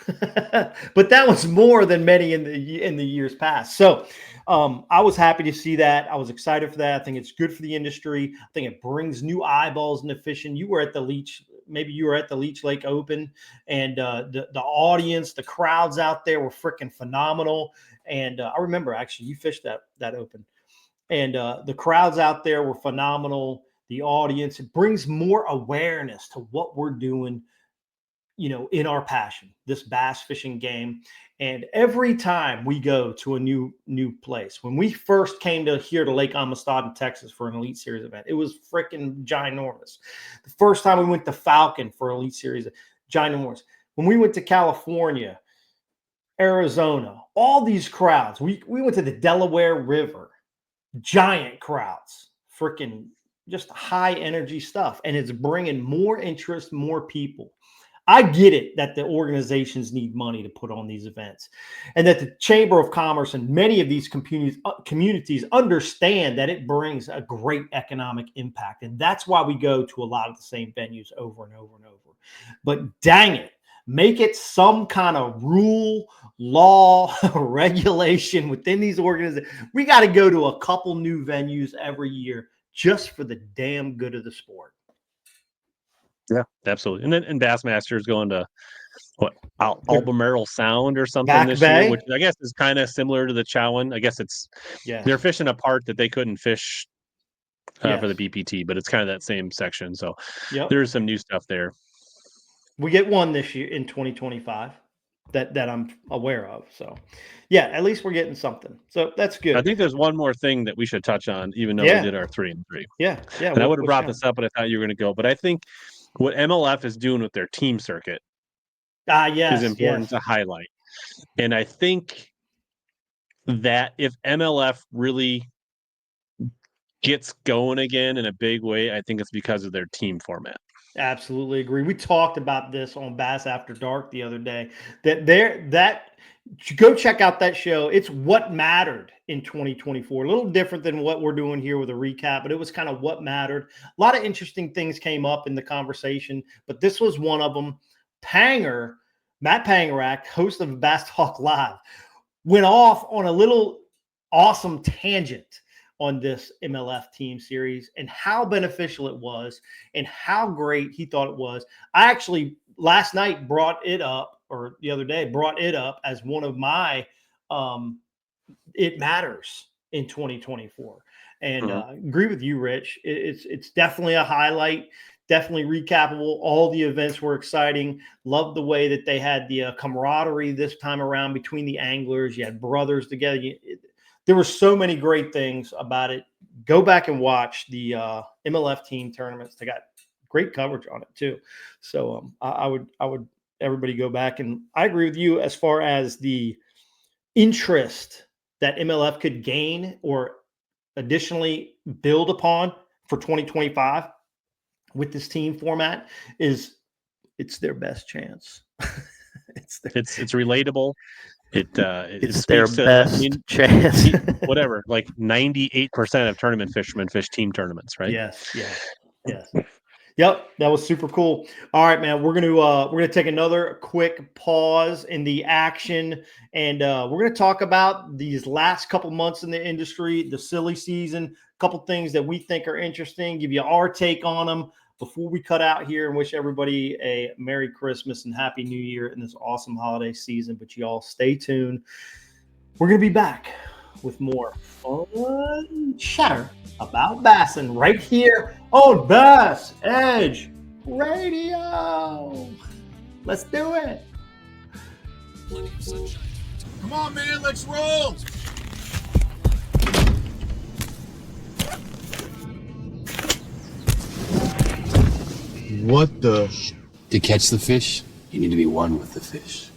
But that was more than many in the years past. So I was happy to see that. I was excited for that. I think it's good for the industry. I think it brings new eyeballs into fishing. You were at the Leech, maybe you were at the Leech Lake Open, and the audience, the crowds out there were freaking phenomenal. And I remember actually you fished that Open, and the crowds out there were phenomenal. The audience, it brings more awareness to what we're doing, in our passion, this bass fishing game. And every time we go to a new place, when we first came here to Lake Amistad in Texas for an Elite Series event, it was freaking ginormous. The first time we went to Falcon for Elite Series, ginormous. when we went to California, Arizona, all these crowds. We went to the Delaware River, giant crowds, freaking just high energy stuff. And it's bringing more interest, more people. I get it that the organizations need money to put on these events, and that the Chamber of Commerce and many of these communities understand that it brings a great economic impact. And that's why we go to a lot of the same venues over and over and over. But dang it, make it some kind of rule, law, regulation within these organizations. We got to go to a couple new venues every year just for the damn good of the sport. Yeah, absolutely. And Bassmaster's going to Albemarle Sound or something Back this Bay? year, which I guess is kind of similar to the Chowan. I guess they're fishing a part that they couldn't fish for the BPT, but it's kind of that same section. So there's some new stuff there. We get one this year in 2025 that I'm aware of. So yeah, at least we're getting something. So that's good. I think there's one more thing that we should touch on, even though we did our 3 and 3. Yeah. And I would have brought this up, but I thought you were going to go. But I think what MLF is doing with their team circuit is important to highlight. And I think that if MLF really gets going again in a big way, I think it's because of their team format. Absolutely agree. We talked about this on Bass After Dark the other day. Go check out that show. It's what mattered in 2024. A little different than what we're doing here with a recap, but it was kind of what mattered. A lot of interesting things came up in the conversation, but this was one of them. Matt Pangarak, host of Bass Talk Live, went off on a little awesome tangent on this MLF team series and how beneficial it was and how great he thought it was. I actually last night brought it up, or the other day brought it up as one of my it matters in 2024. And agree with you, Rich. It's definitely a highlight, definitely recapable. All the events were exciting. Loved the way that they had the camaraderie this time around between the anglers. You had brothers together. There were so many great things about it. Go back and watch the MLF team tournaments. They got great coverage on it too. So I would everybody go back. And I agree with you as far as the interest that MLF could gain or additionally build upon for 2025 with this team format it's their best chance. It's relatable. It's their best chance. Whatever, like 98% of tournament fishermen fish team tournaments, right? Yes. Yep, that was super cool. All right, man, we're gonna take another quick pause in the action, and we're gonna talk about these last couple months in the industry, the silly season, a couple things that we think are interesting, give you our take on them before we cut out here, and wish everybody a Merry Christmas and Happy New Year in this awesome holiday season. But y'all stay tuned. We're gonna be back with more fun chatter about bassing right here on Bass Edge Radio. Let's do it. Come on, man, let's roll. What the? To catch the fish, you need to be one with the fish.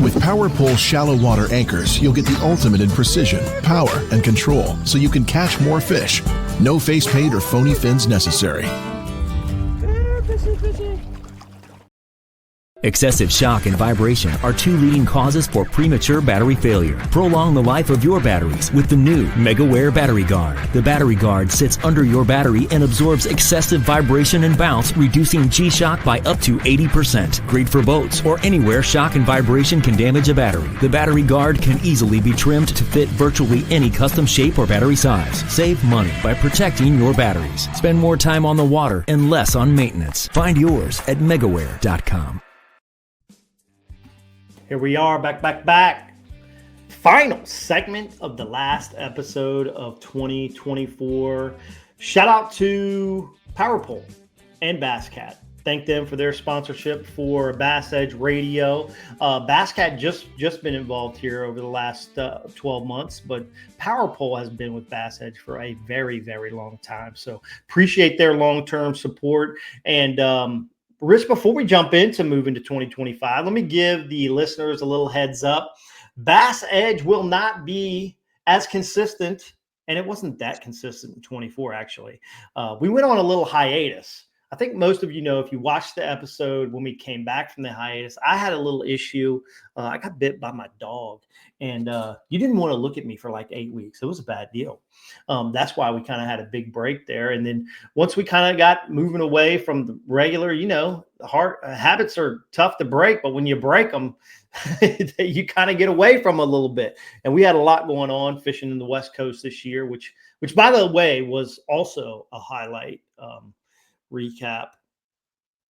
With PowerPole shallow water anchors, you'll get the ultimate in precision, power, and control, so you can catch more fish. No face paint or phony fins necessary. Excessive shock and vibration are two leading causes for premature battery failure. Prolong the life of your batteries with the new Megaware Battery Guard. The Battery Guard sits under your battery and absorbs excessive vibration and bounce, reducing G-shock by up to 80%. Great for boats or anywhere shock and vibration can damage a battery. The Battery Guard can easily be trimmed to fit virtually any custom shape or battery size. Save money by protecting your batteries. Spend more time on the water and less on maintenance. Find yours at megaware.com. Here we are, back. Final segment of the last episode of 2024. Shout out to PowerPole and BassCat thank them for their sponsorship for Bass Edge Radio. Basscat just been involved here over the last 12 months, but Power Pole has been with Bass Edge for a very, very long time. So appreciate their long-term support. And Rich, before we jump into moving to 2025, let me give the listeners a little heads up. Bass Edge will not be as consistent, and it wasn't that consistent in 24, actually. We went on a little hiatus. I think most of you know, if you watched the episode when we came back from the hiatus, I had a little issue. I got bit by my dog, and you didn't want to look at me for like 8 weeks. It was a bad deal. That's why we kind of had a big break there. And then once we kind of got moving away from the regular, habits are tough to break, but when you break them, you kind of get away from a little bit. And we had a lot going on fishing in the West Coast this year, which by the way, was also a highlight. Recap,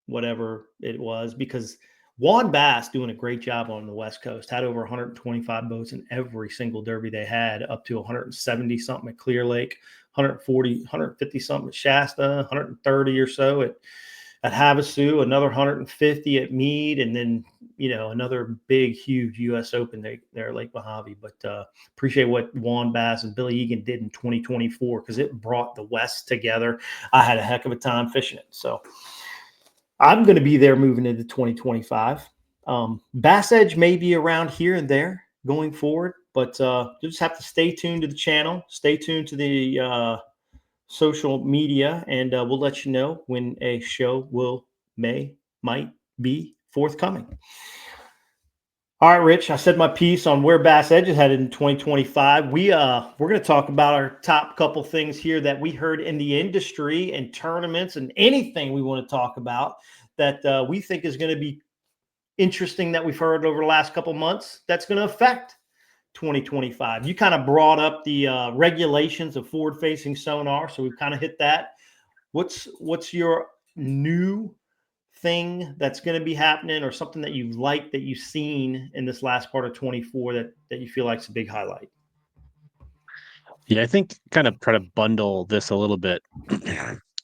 whatever it was, because Juan Bass doing a great job on the West Coast, had over 125 boats in every single derby they had, up to 170 something at Clear Lake, 140, 150 something at Shasta, 130 or so at Havasu, another 150 at Meade, and then another big, huge U.S. Open there at Lake Mojave. But appreciate what Juan Bass and Billy Egan did in 2024 because it brought the West together. I had a heck of a time fishing it. So I'm going to be there moving into 2025. Bass Edge may be around here and there going forward, but you just have to stay tuned to the channel, stay tuned to the social media, and we'll let you know when a show might be forthcoming. All right, Rich, I said my piece on where Bass Edge is headed in 2025. We're going to talk about our top couple things here that we heard in the industry and tournaments and anything we want to talk about that we think is going to be interesting that we've heard over the last couple months that's going to affect 2025. You kind of brought up the regulations of forward-facing sonar, so we've kind of hit that. What's your new thing that's going to be happening, or something that you like that you've seen in this last part of 24 that you feel like is a big highlight? Yeah, I think kind of try to bundle this a little bit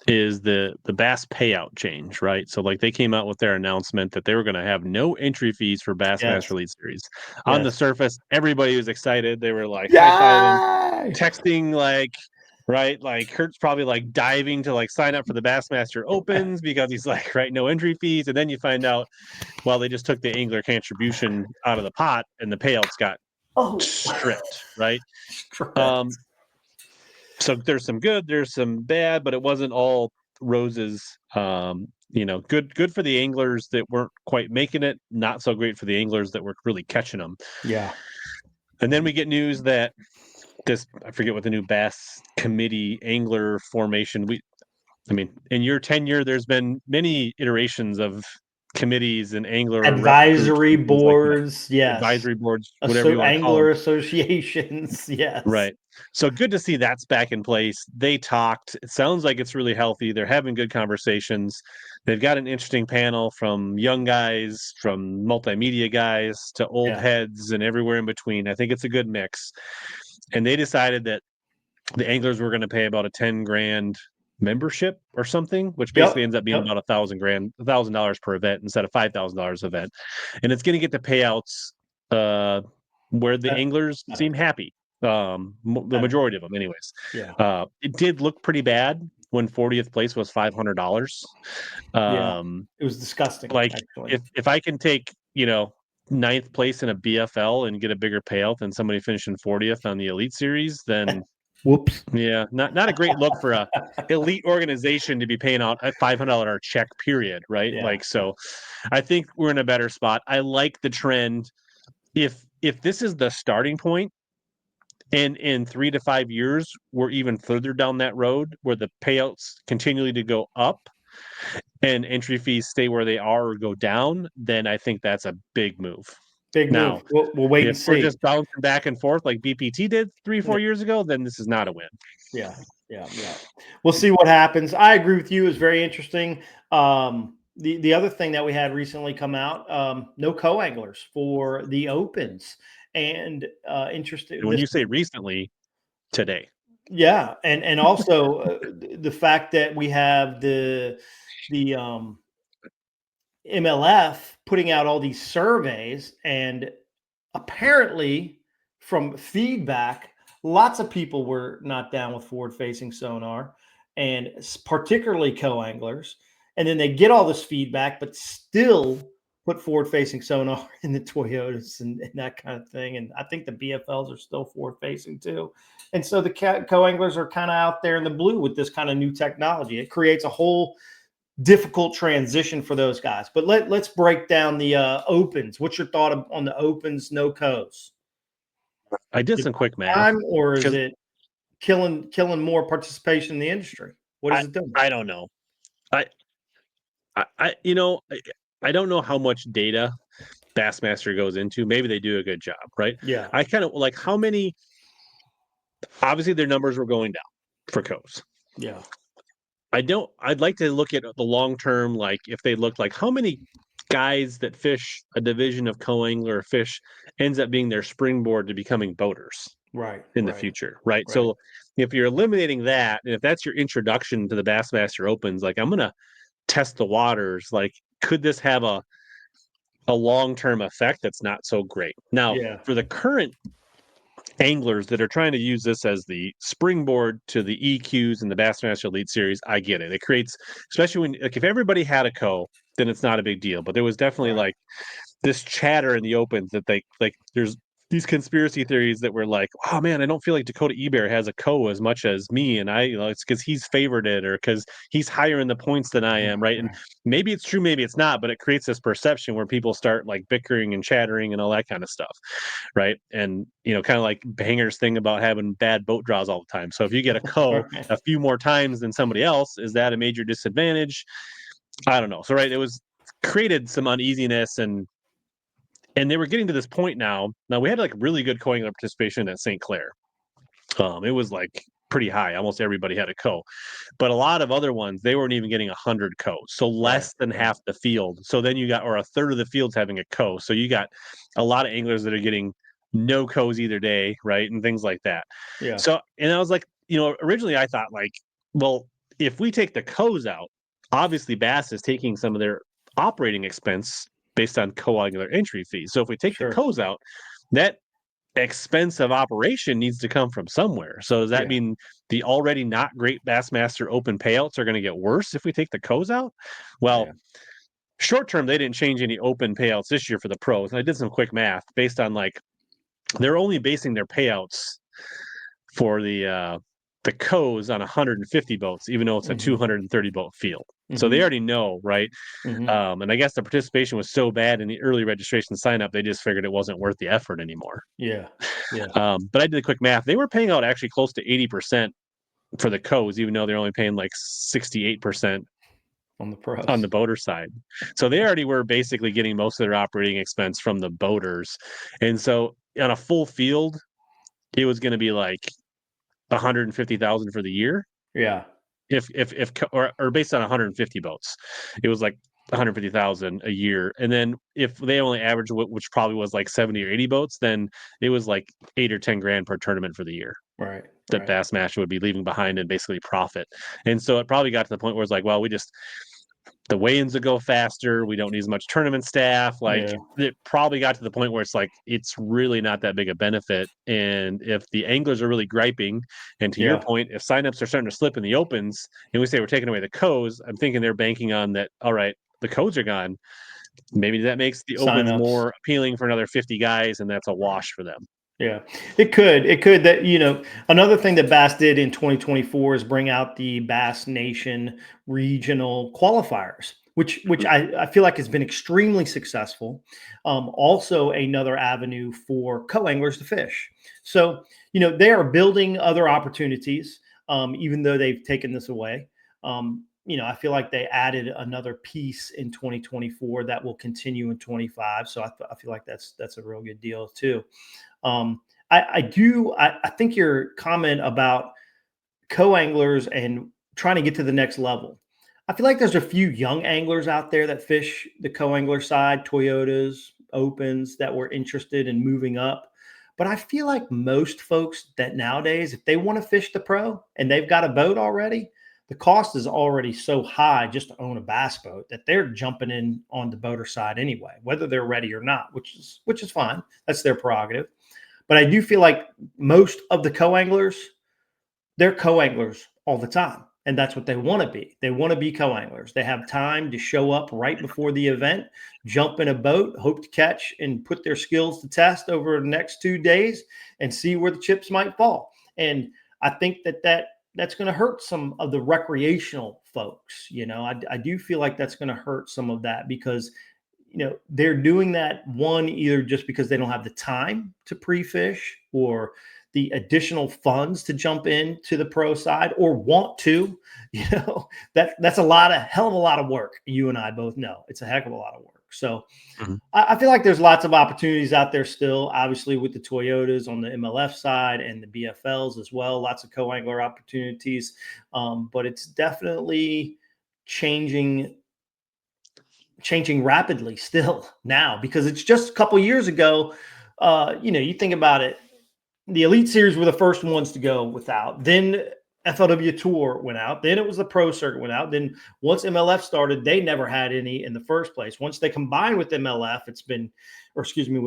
is the Bass payout change, right? So like they came out with their announcement that they were going to have no entry fees for Bassmaster Elite Series. On the surface, everybody was excited. They were like high-fiving, texting, like, right? Like Kurt's probably like diving to like sign up for the Bassmaster Opens because he's like, right, no entry fees. And then you find out, well, they just took the angler contribution out of the pot and the payouts got stripped, right? So there's some good, there's some bad, but it wasn't all roses. Good for the anglers that weren't quite making it, not so great for the anglers that were really catching them. Yeah. And then we get news that I forget what the new Bass Committee angler formation. In your tenure, there's been many iterations of committees and angler advisory boards, advisory boards, whatever you want to call them. Angler associations, yes. Right. So good to see that's back in place. They talked. It sounds like it's really healthy. They're having good conversations. They've got an interesting panel from young guys, from multimedia guys to old heads and everywhere in between. I think it's a good mix. And they decided that the anglers were going to pay about a $10,000 membership or something, which basically ends up being about $1,000 per event instead of $5,000 event. And it's going to get the payouts where the anglers seem happy. The majority of them anyways. It did look pretty bad when 40th place was $500. It was disgusting. Like if I can take, 9th place in a BFL and get a bigger payout than somebody finishing 40th on the Elite Series, then whoops. Yeah, not a great look for a elite organization to be paying out a $500 check, period, right? So I think we're in a better spot. I like the trend. If this is the starting point, and in 3 to 5 years, we're even further down that road where the payouts continually to go up and entry fees stay where they are or go down, then I think that's a big move. Move. We'll wait and see. If we're just bouncing back and forth like BPT did 3-4 years ago, then this is not a win. Yeah. We'll see what happens. I agree with you. It's very interesting. The other thing that we had recently come out, no co-anglers for the Opens. And interesting. When you say recently, today. Yeah, and also the fact that we have the MLF putting out all these surveys, and apparently from feedback, lots of people were not down with forward-facing sonar, and particularly co-anglers. And then they get all this feedback, but still put forward-facing sonar in the Toyotas and that kind of thing. And I think the BFLs are still forward-facing too. And so the co-anglers are kind of out there in the blue with this kind of new technology. It creates a whole difficult transition for those guys. But let's break down the opens. What's your thought on the opens, no co's? I did some quick math. Or is it killing more participation in the industry? What is it doing? I don't know. I don't know how much data Bassmaster goes into. Maybe they do a good job, right? Yeah. I kind of like how many. Obviously, their numbers were going down for co's. Yeah. I'd like to look at the long term, like if they look like how many guys that fish a division of co-angler or fish ends up being their springboard to becoming boaters in the future, right? So if you're eliminating that, and if that's your introduction to the Bassmaster Opens, like I'm gonna test the waters, like could this have a long-term effect that's not so great? Now, for the current anglers that are trying to use this as the springboard to the EQs and the Bassmaster Elite Series, I get it. It creates, especially when, like, if everybody had a co, then it's not a big deal. But there was definitely like this chatter in the opens that they like. There's these conspiracy theories that were like, oh man, I don't feel like Dakota Ebear has a co as much as me, and it's because he's favored it or because he's higher in the points than I am, right? And maybe it's true, maybe it's not, but it creates this perception where people start like bickering and chattering and all that kind of stuff, right? And kind of like Banger's thing about having bad boat draws all the time. So if you get a co a few more times than somebody else, is that a major disadvantage? I don't know. So it was created some uneasiness and they were getting to this point now. Now we had like really good co-angler participation at St. Clair. It was like pretty high. Almost everybody had a co, but a lot of other ones, they weren't even getting 100 co's. So less than half the field. So then you got, or a third of the field's having a co. So you got a lot of anglers that are getting no co's either day, right? And things like that. Yeah. So, and I was like, originally I thought like, well, if we take the co's out, obviously Bass is taking some of their operating expense based on co-angler entry fees. So if we take the co's out, that expense of operation needs to come from somewhere. So does that mean the already not great Bassmaster Open payouts are going to get worse if we take the co's out? Well, short term, they didn't change any open payouts this year for the pros. And I did some quick math based on like, they're only basing their payouts for the co's on 150 boats, even though it's a 230 boat field. So they already know, right? And I guess the participation was so bad in the early registration sign up, they just figured it wasn't worth the effort anymore. Yeah. But I did the quick math. They were paying out actually close to 80% for the co's, even though they're only paying like 68% on the pros, on the boater side. So they already were basically getting most of their operating expense from the boaters. And so on a full field, it was going to be like 150,000 for the year. Yeah. If or based on 150 boats, it was like 150,000 a year. And then if they only averaged, which probably was like 70 or 80 boats, then it was like 8 or 10 grand per tournament for the year. Right. That Bassmaster would be leaving behind and basically profit. And so it probably got to the point where it's like, well, the weigh-ins would go faster. We don't need as much tournament staff. It probably got to the point where it's like, it's really not that big a benefit. And if the anglers are really griping, and to your point, if signups are starting to slip in the opens and we say we're taking away the co's, I'm thinking they're banking on that. All right, the co's are gone. Maybe that makes the opens more appealing for another 50 guys. And that's a wash for them. Yeah, it could that, another thing that Bass did in 2024 is bring out the Bass Nation regional qualifiers, which I feel like has been extremely successful. Also another avenue for co-anglers to fish. So, they are building other opportunities, even though they've taken this away. I feel like they added another piece in 2024 that will continue in 25. So I feel like that's a real good deal too. I think your comment about co-anglers and trying to get to the next level. I feel like there's a few young anglers out there that fish the co-angler side, Toyotas, Opens, that were interested in moving up. But I feel like most folks that nowadays, if they want to fish the pro and they've got a boat already, the cost is already so high just to own a bass boat that they're jumping in on the boater side anyway, whether they're ready or not, which is fine. That's their prerogative. But I do feel like most of the co-anglers, they're co-anglers all the time. And that's what they want to be. They want to be co-anglers. They have time to show up right before the event, jump in a boat, hope to catch and put their skills to test over the next 2 days and see where the chips might fall. And I think that's going to hurt some of the recreational folks. I do feel like that's going to hurt some of that because, they're doing that either just because they don't have the time to pre-fish or the additional funds to jump into the pro side or want to, that's hell of a lot of work. You and I both know it's a heck of a lot of work. So I feel like there's lots of opportunities out there still, obviously with the Toyotas on the MLF side and the BFLs as well, lots of co-angler opportunities. But it's definitely changing rapidly still now because it's just a couple years ago. You think about it, the Elite Series were the first ones to go without. Then FLW Tour went out. Then it was the Pro Circuit went out. Then once MLF started, they never had any in the first place. Once they combined with MLF, with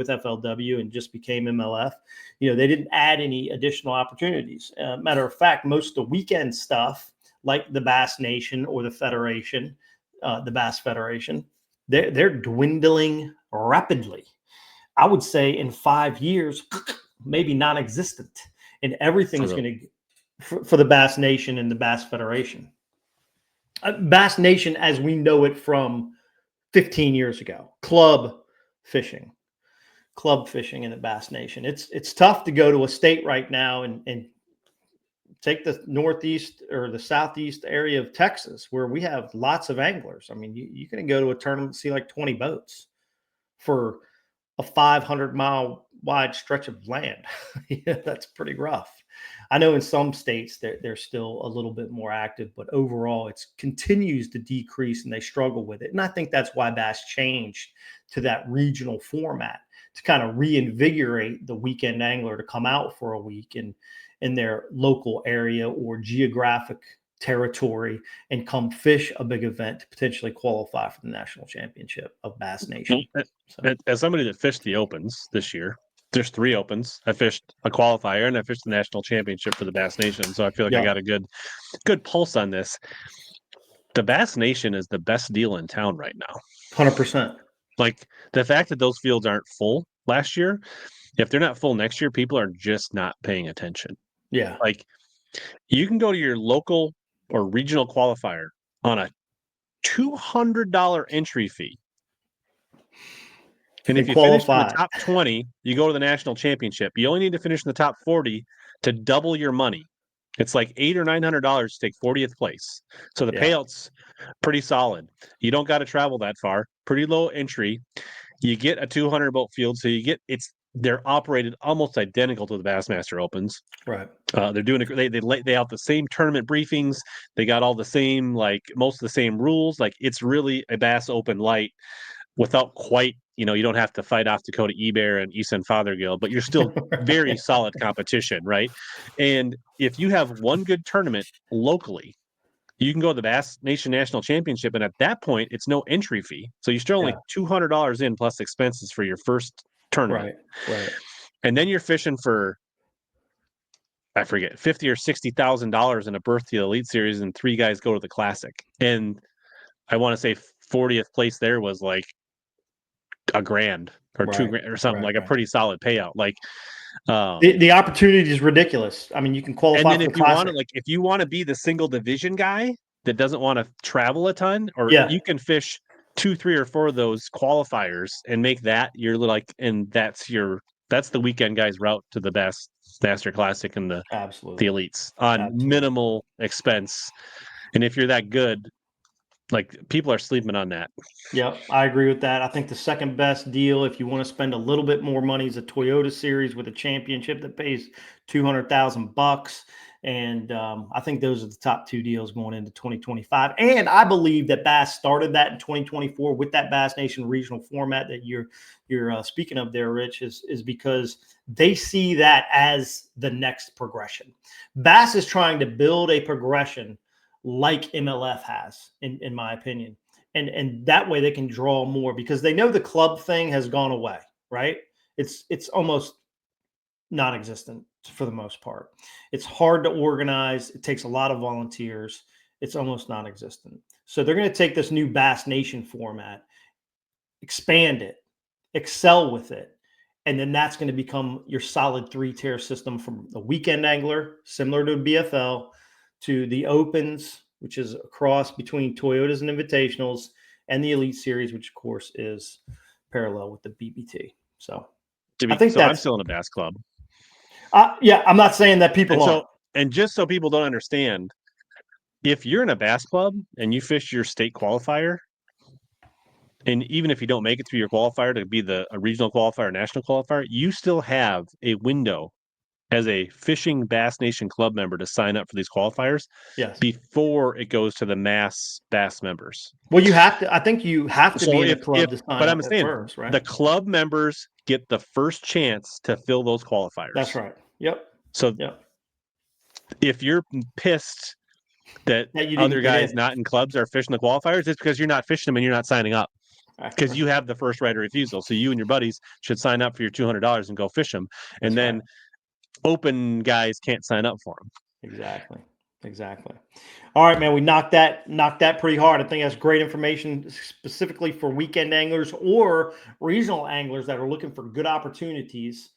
FLW and just became MLF, they didn't add any additional opportunities. Matter of fact, most of the weekend stuff, like the Bass Nation or the Federation, the Bass Federation, they're dwindling rapidly. I would say in 5 years, maybe non-existent, and everything's going to for the Bass Nation and the Bass Federation. Bass Nation as we know it from 15 years ago, club fishing in the Bass Nation. It's tough to go to a state right now and take the northeast or the southeast area of Texas where we have lots of anglers. I mean, you can go to a tournament and see like 20 boats for a 500-mile wide stretch of land. That's pretty rough. I know in some states they're still a little bit more active, but overall it continues to decrease and they struggle with it. And I think that's why Bass changed to that regional format to kind of reinvigorate the weekend angler to come out for a week in their local area or geographic territory and come fish a big event to potentially qualify for the national championship of Bass Nation. So. As somebody that fished the Opens this year, there's 3 Opens. I fished a qualifier and I fished the national championship for the Bass Nation. So I feel like I got a good pulse on this. The Bass Nation is the best deal in town right now. 100%. Like the fact that those fields aren't full last year, if they're not full next year, people are just not paying attention. Yeah. Like you can go to your local or regional qualifier on a $200 entry fee. And if you finish in the top 20, you go to the national championship. You only need to finish in the top 40 to double your money. It's like $800 or $900 to take 40th place. So the payout's pretty solid. You don't got to travel that far. Pretty low entry. You get a 200 boat field, so they're operated almost identical to the Bassmaster Opens. Right. They're doing they lay out the same tournament briefings. They got all the same, most of the same rules. Like it's really a Bass Open light without quite, you don't have to fight off Dakota Ebear and Easton Fothergill, but you're still very solid competition, right? And if you have one good tournament locally, you can go to the Bass Nation National Championship, and at that point, it's no entry fee. So you're still only $200 in plus expenses for your first tournament. Right. And then you're fishing for, I forget, $50,000 or $60,000 in a berth to the Elite Series, and 3 guys go to the Classic. And I want to say 40th place there was like $1,000 or $2,000 or something, a pretty solid payout. Like the opportunity is ridiculous. I mean, you can qualify. And then if you want to be the single division guy that doesn't want to travel a ton, or you can fish 2, 3, or 4 of those qualifiers and make that and that's the weekend guy's route to the Bass Master Classic and the Elites on minimal expense. And if you're that good, people are sleeping on that. Yeah, I agree with that. I think the second best deal, if you want to spend a little bit more money, is a Toyota Series with a championship that pays $200,000. And I think those are the top 2 deals going into 2025. And I believe that Bass started that in 2024 with that Bass Nation regional format that you're speaking of there, Rich, is because they see that as the next progression. Bass is trying to build a progression like MLF has, in my opinion. And that way they can draw more because they know the club thing has gone away, right? It's almost non-existent for the most part. It's hard to organize. It takes a lot of volunteers. It's almost non-existent. So they're going to take this new Bass Nation format, expand it, excel with it, and then that's going to become your solid 3-tier system from the weekend angler, similar to BFL, to the Opens, which is a cross between Toyotas and Invitationals, and the Elite Series, which of course is parallel with the BBT. So I think I'm still in a bass club. Yeah, I'm not saying that people aren't. And just so people don't understand, if you're in a bass club and you fish your state qualifier, and even if you don't make it through your qualifier to be a regional qualifier, national qualifier, you still have a window as a fishing Bass Nation club member to sign up for these qualifiers before it goes to the mass bass members. Well, you have to. I think you have to be in a club to sign up first, right? The club members get the first chance to fill those qualifiers. That's right. Yep. So if you're pissed that other guys not in clubs are fishing the qualifiers, it's because you're not fishing them and you're not signing up. Because you have the first right of refusal. So you and your buddies should sign up for your $200 and go fish them. And then open guys can't sign up for them. Exactly. All right, man. We knocked that pretty hard. I think that's great information specifically for weekend anglers or regional anglers that are looking for good opportunities,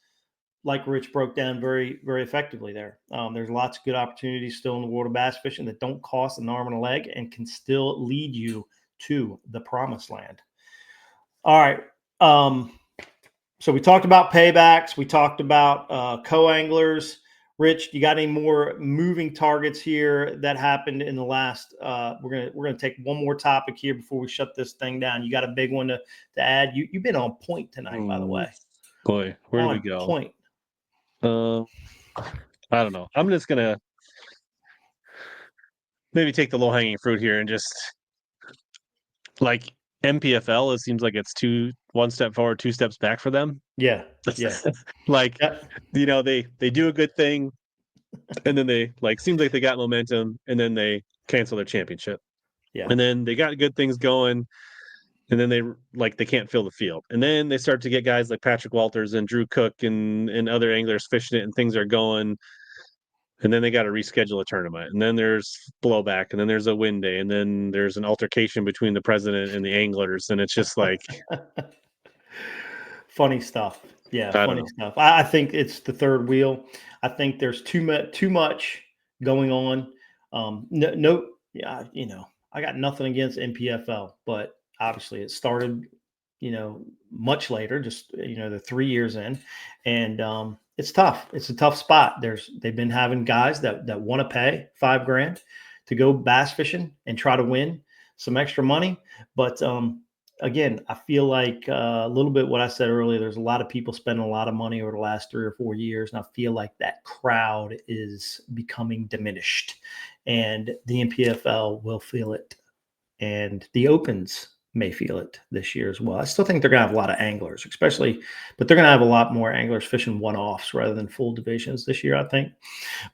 like Rich broke down very, very effectively there. There's lots of good opportunities still in the world of bass fishing that don't cost an arm and a leg and can still lead you to the promised land. All right. So we talked about paybacks. We talked about co-anglers. Rich, you got any more moving targets here that happened in the last? We're gonna take one more topic here before we shut this thing down. You got a big one to add. You've been on point tonight, by the way. Boy, where do we go? Point. I don't know. I'm just gonna maybe take the low-hanging fruit here and just like MPFL. It seems like it's one step forward, 2 steps back for them. Yeah. They do a good thing, and then they seems like they got momentum, and then they cancel their championship. Yeah. And then they got good things going, and then they can't fill the field. And then they start to get guys like Patrick Walters and Drew Cook and other anglers fishing it, and things are going. And then they got to reschedule a tournament. And then there's blowback, and then there's a wind day, and then there's an altercation between the president and the anglers. And it's just like funny stuff. Yeah, funny stuff. I think it's the third wheel. I think there's too much going on. I got nothing against NPFL, but obviously it started, much later, just, the 3 years in, and it's tough. It's a tough spot. They've been having guys that want to pay $5,000 to go bass fishing and try to win some extra money. But again, I feel like a little bit what I said earlier, there's a lot of people spending a lot of money over the last 3 or 4 years. And I feel like that crowd is becoming diminished, and the NPFL will feel it, and the Opens may feel it this year as well. I still think they're going to have a lot of anglers, but they're going to have a lot more anglers fishing one-offs rather than full divisions this year, I think.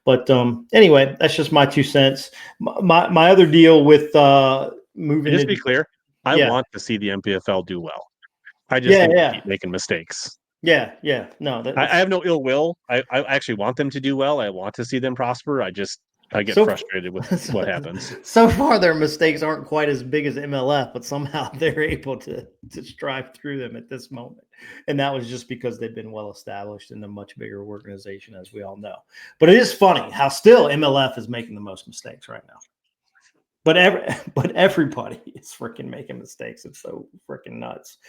But anyway, that's just my 2 cents. My other deal with moving. Just be clear. I want to see the MPFL do well. I just think they keep making mistakes. Yeah. No, I have no ill will. I actually want them to do well. I want to see them prosper. I get frustrated with what happens. So far, their mistakes aren't quite as big as MLF, but somehow they're able to strive through them at this moment. And that was just because they've been well established in a much bigger organization, as we all know. But it is funny how still MLF is making the most mistakes right now. But everybody is freaking making mistakes. It's so freaking nuts.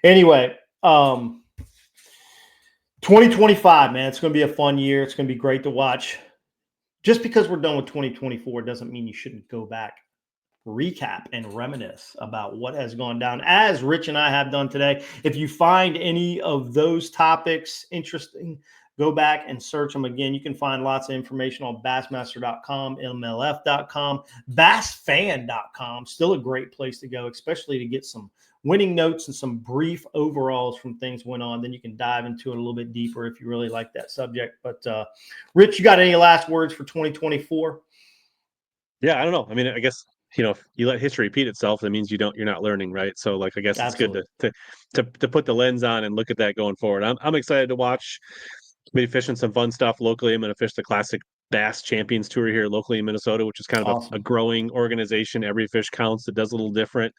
Anyway, 2025, man, it's going to be a fun year. It's going to be great to watch. Just because we're done with 2024 doesn't mean you shouldn't go back, recap, and reminisce about what has gone down, as Rich and I have done today. If you find any of those topics interesting, go back and search them again. You can find lots of information on Bassmaster.com, MLF.com, BassFan.com. Still a great place to go, especially to get some winning notes and some brief overalls from things went on. Then you can dive into it a little bit deeper if you really like that subject. But Rich, you got any last words for 2024? Yeah, I don't know. I mean, I guess, if you let history repeat itself, that means you're not learning, right? So like, I guess it's good Absolutely. to put the lens on and look at that going forward. I'm excited to watch, maybe fishing some fun stuff locally. I'm going to fish the Classic Bass Champions Tour here locally in Minnesota, which is kind of a Awesome. growing organization. Every fish counts. It does a little different.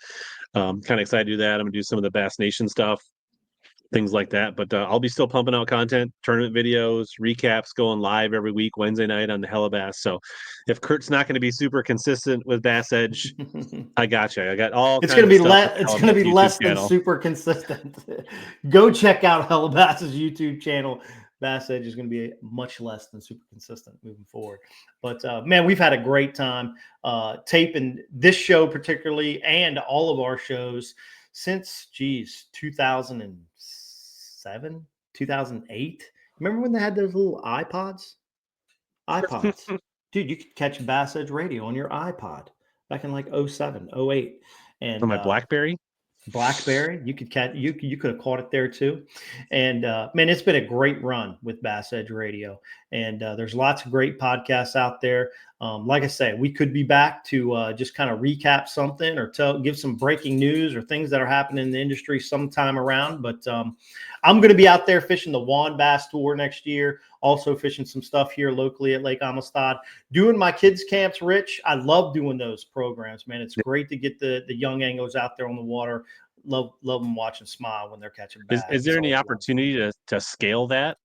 Kind of excited to do that. I'm going to do some of the Bass Nation stuff, things like that. But I'll be still pumping out content, tournament videos, recaps, going live every week, Wednesday night on the Hellabass. So if Kurt's not going to be super consistent with Bass Edge, I got you. I got all It's kinds gonna of be stuff less. on It's the gonna Hellabass be YouTube less than channel. super consistent. Go check out Hellabass's YouTube channel. Bass Edge is going to be much less than super consistent moving forward. But man, we've had a great time taping this show particularly, and all of our shows since 2007, 2008. Remember when they had those little iPods? Dude, you could catch Bass Edge Radio on your iPod back in like 07, 08. On And my BlackBerry. BlackBerry, you could catch you could have caught it there too. And man, it's been a great run with Bass Edge Radio. And there's lots of great podcasts out there. Like I say, we could be back to just kind of recap something or give some breaking news or things that are happening in the industry sometime around. But I'm going to be out there fishing the Juan Bass Tour next year. Also fishing some stuff here locally at Lake Amistad. Doing my kids' camps, Rich. I love doing those programs, man. It's great to get the young anglers out there on the water. Love them watch and smile when they're catching bass. Is there any opportunity to scale that?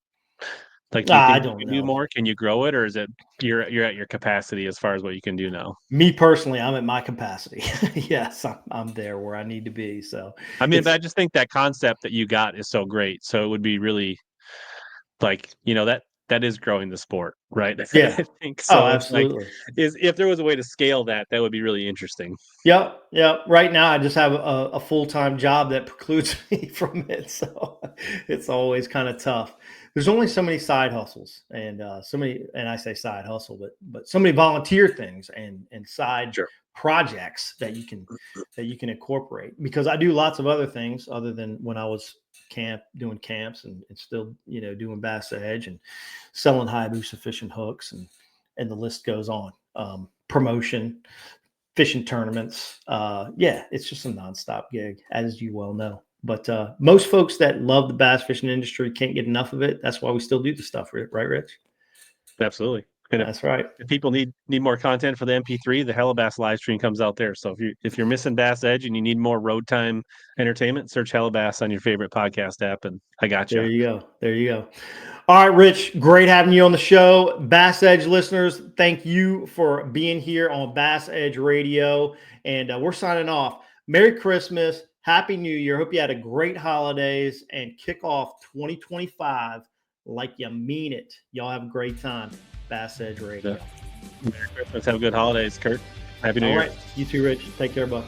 Like, do you I think you don't can do know. more? Can you grow it, or is it you're at your capacity as far as what you can do now? Me personally, I'm at my capacity. Yes, I'm there where I need to be. So I mean, but I just think that concept that you got is so great. So it would be really like, that is growing the sport, right? yeah. I think Oh, so. It's like, absolutely. if there was a way to scale that, that would be really interesting. Yep. Right now, I just have a full-time job that precludes me from it, so it's always kind of tough. There's only so many side hustles, and so many, and I say side hustle, but so many volunteer things and side Sure. projects that you can incorporate. Because I do lots of other things other than when I was doing camps and still doing Bass Edge and selling Hayabusa fishing hooks and the list goes on. Promotion, fishing tournaments. Yeah, it's just a nonstop gig, as you well know. But most folks that love the bass fishing industry can't get enough of it. That's why we still do the stuff, right, Rich? Absolutely. And That's right. if people need more content for the MP3, the Hellabass live stream comes out there. So if you're missing Bass Edge and you need more road time entertainment, search Hellabass on your favorite podcast app, and I got you. There you go. All right, Rich, great having you on the show. Bass Edge listeners, thank you for being here on Bass Edge Radio. And we're signing off. Merry Christmas. Happy New Year. Hope you had a great holidays and kick off 2025 like you mean it. Y'all have a great time. Bass Edge Radio. Merry Christmas. Have a good holidays, Kurt. Happy New Year. All right. You too, Rich. Take care, bud.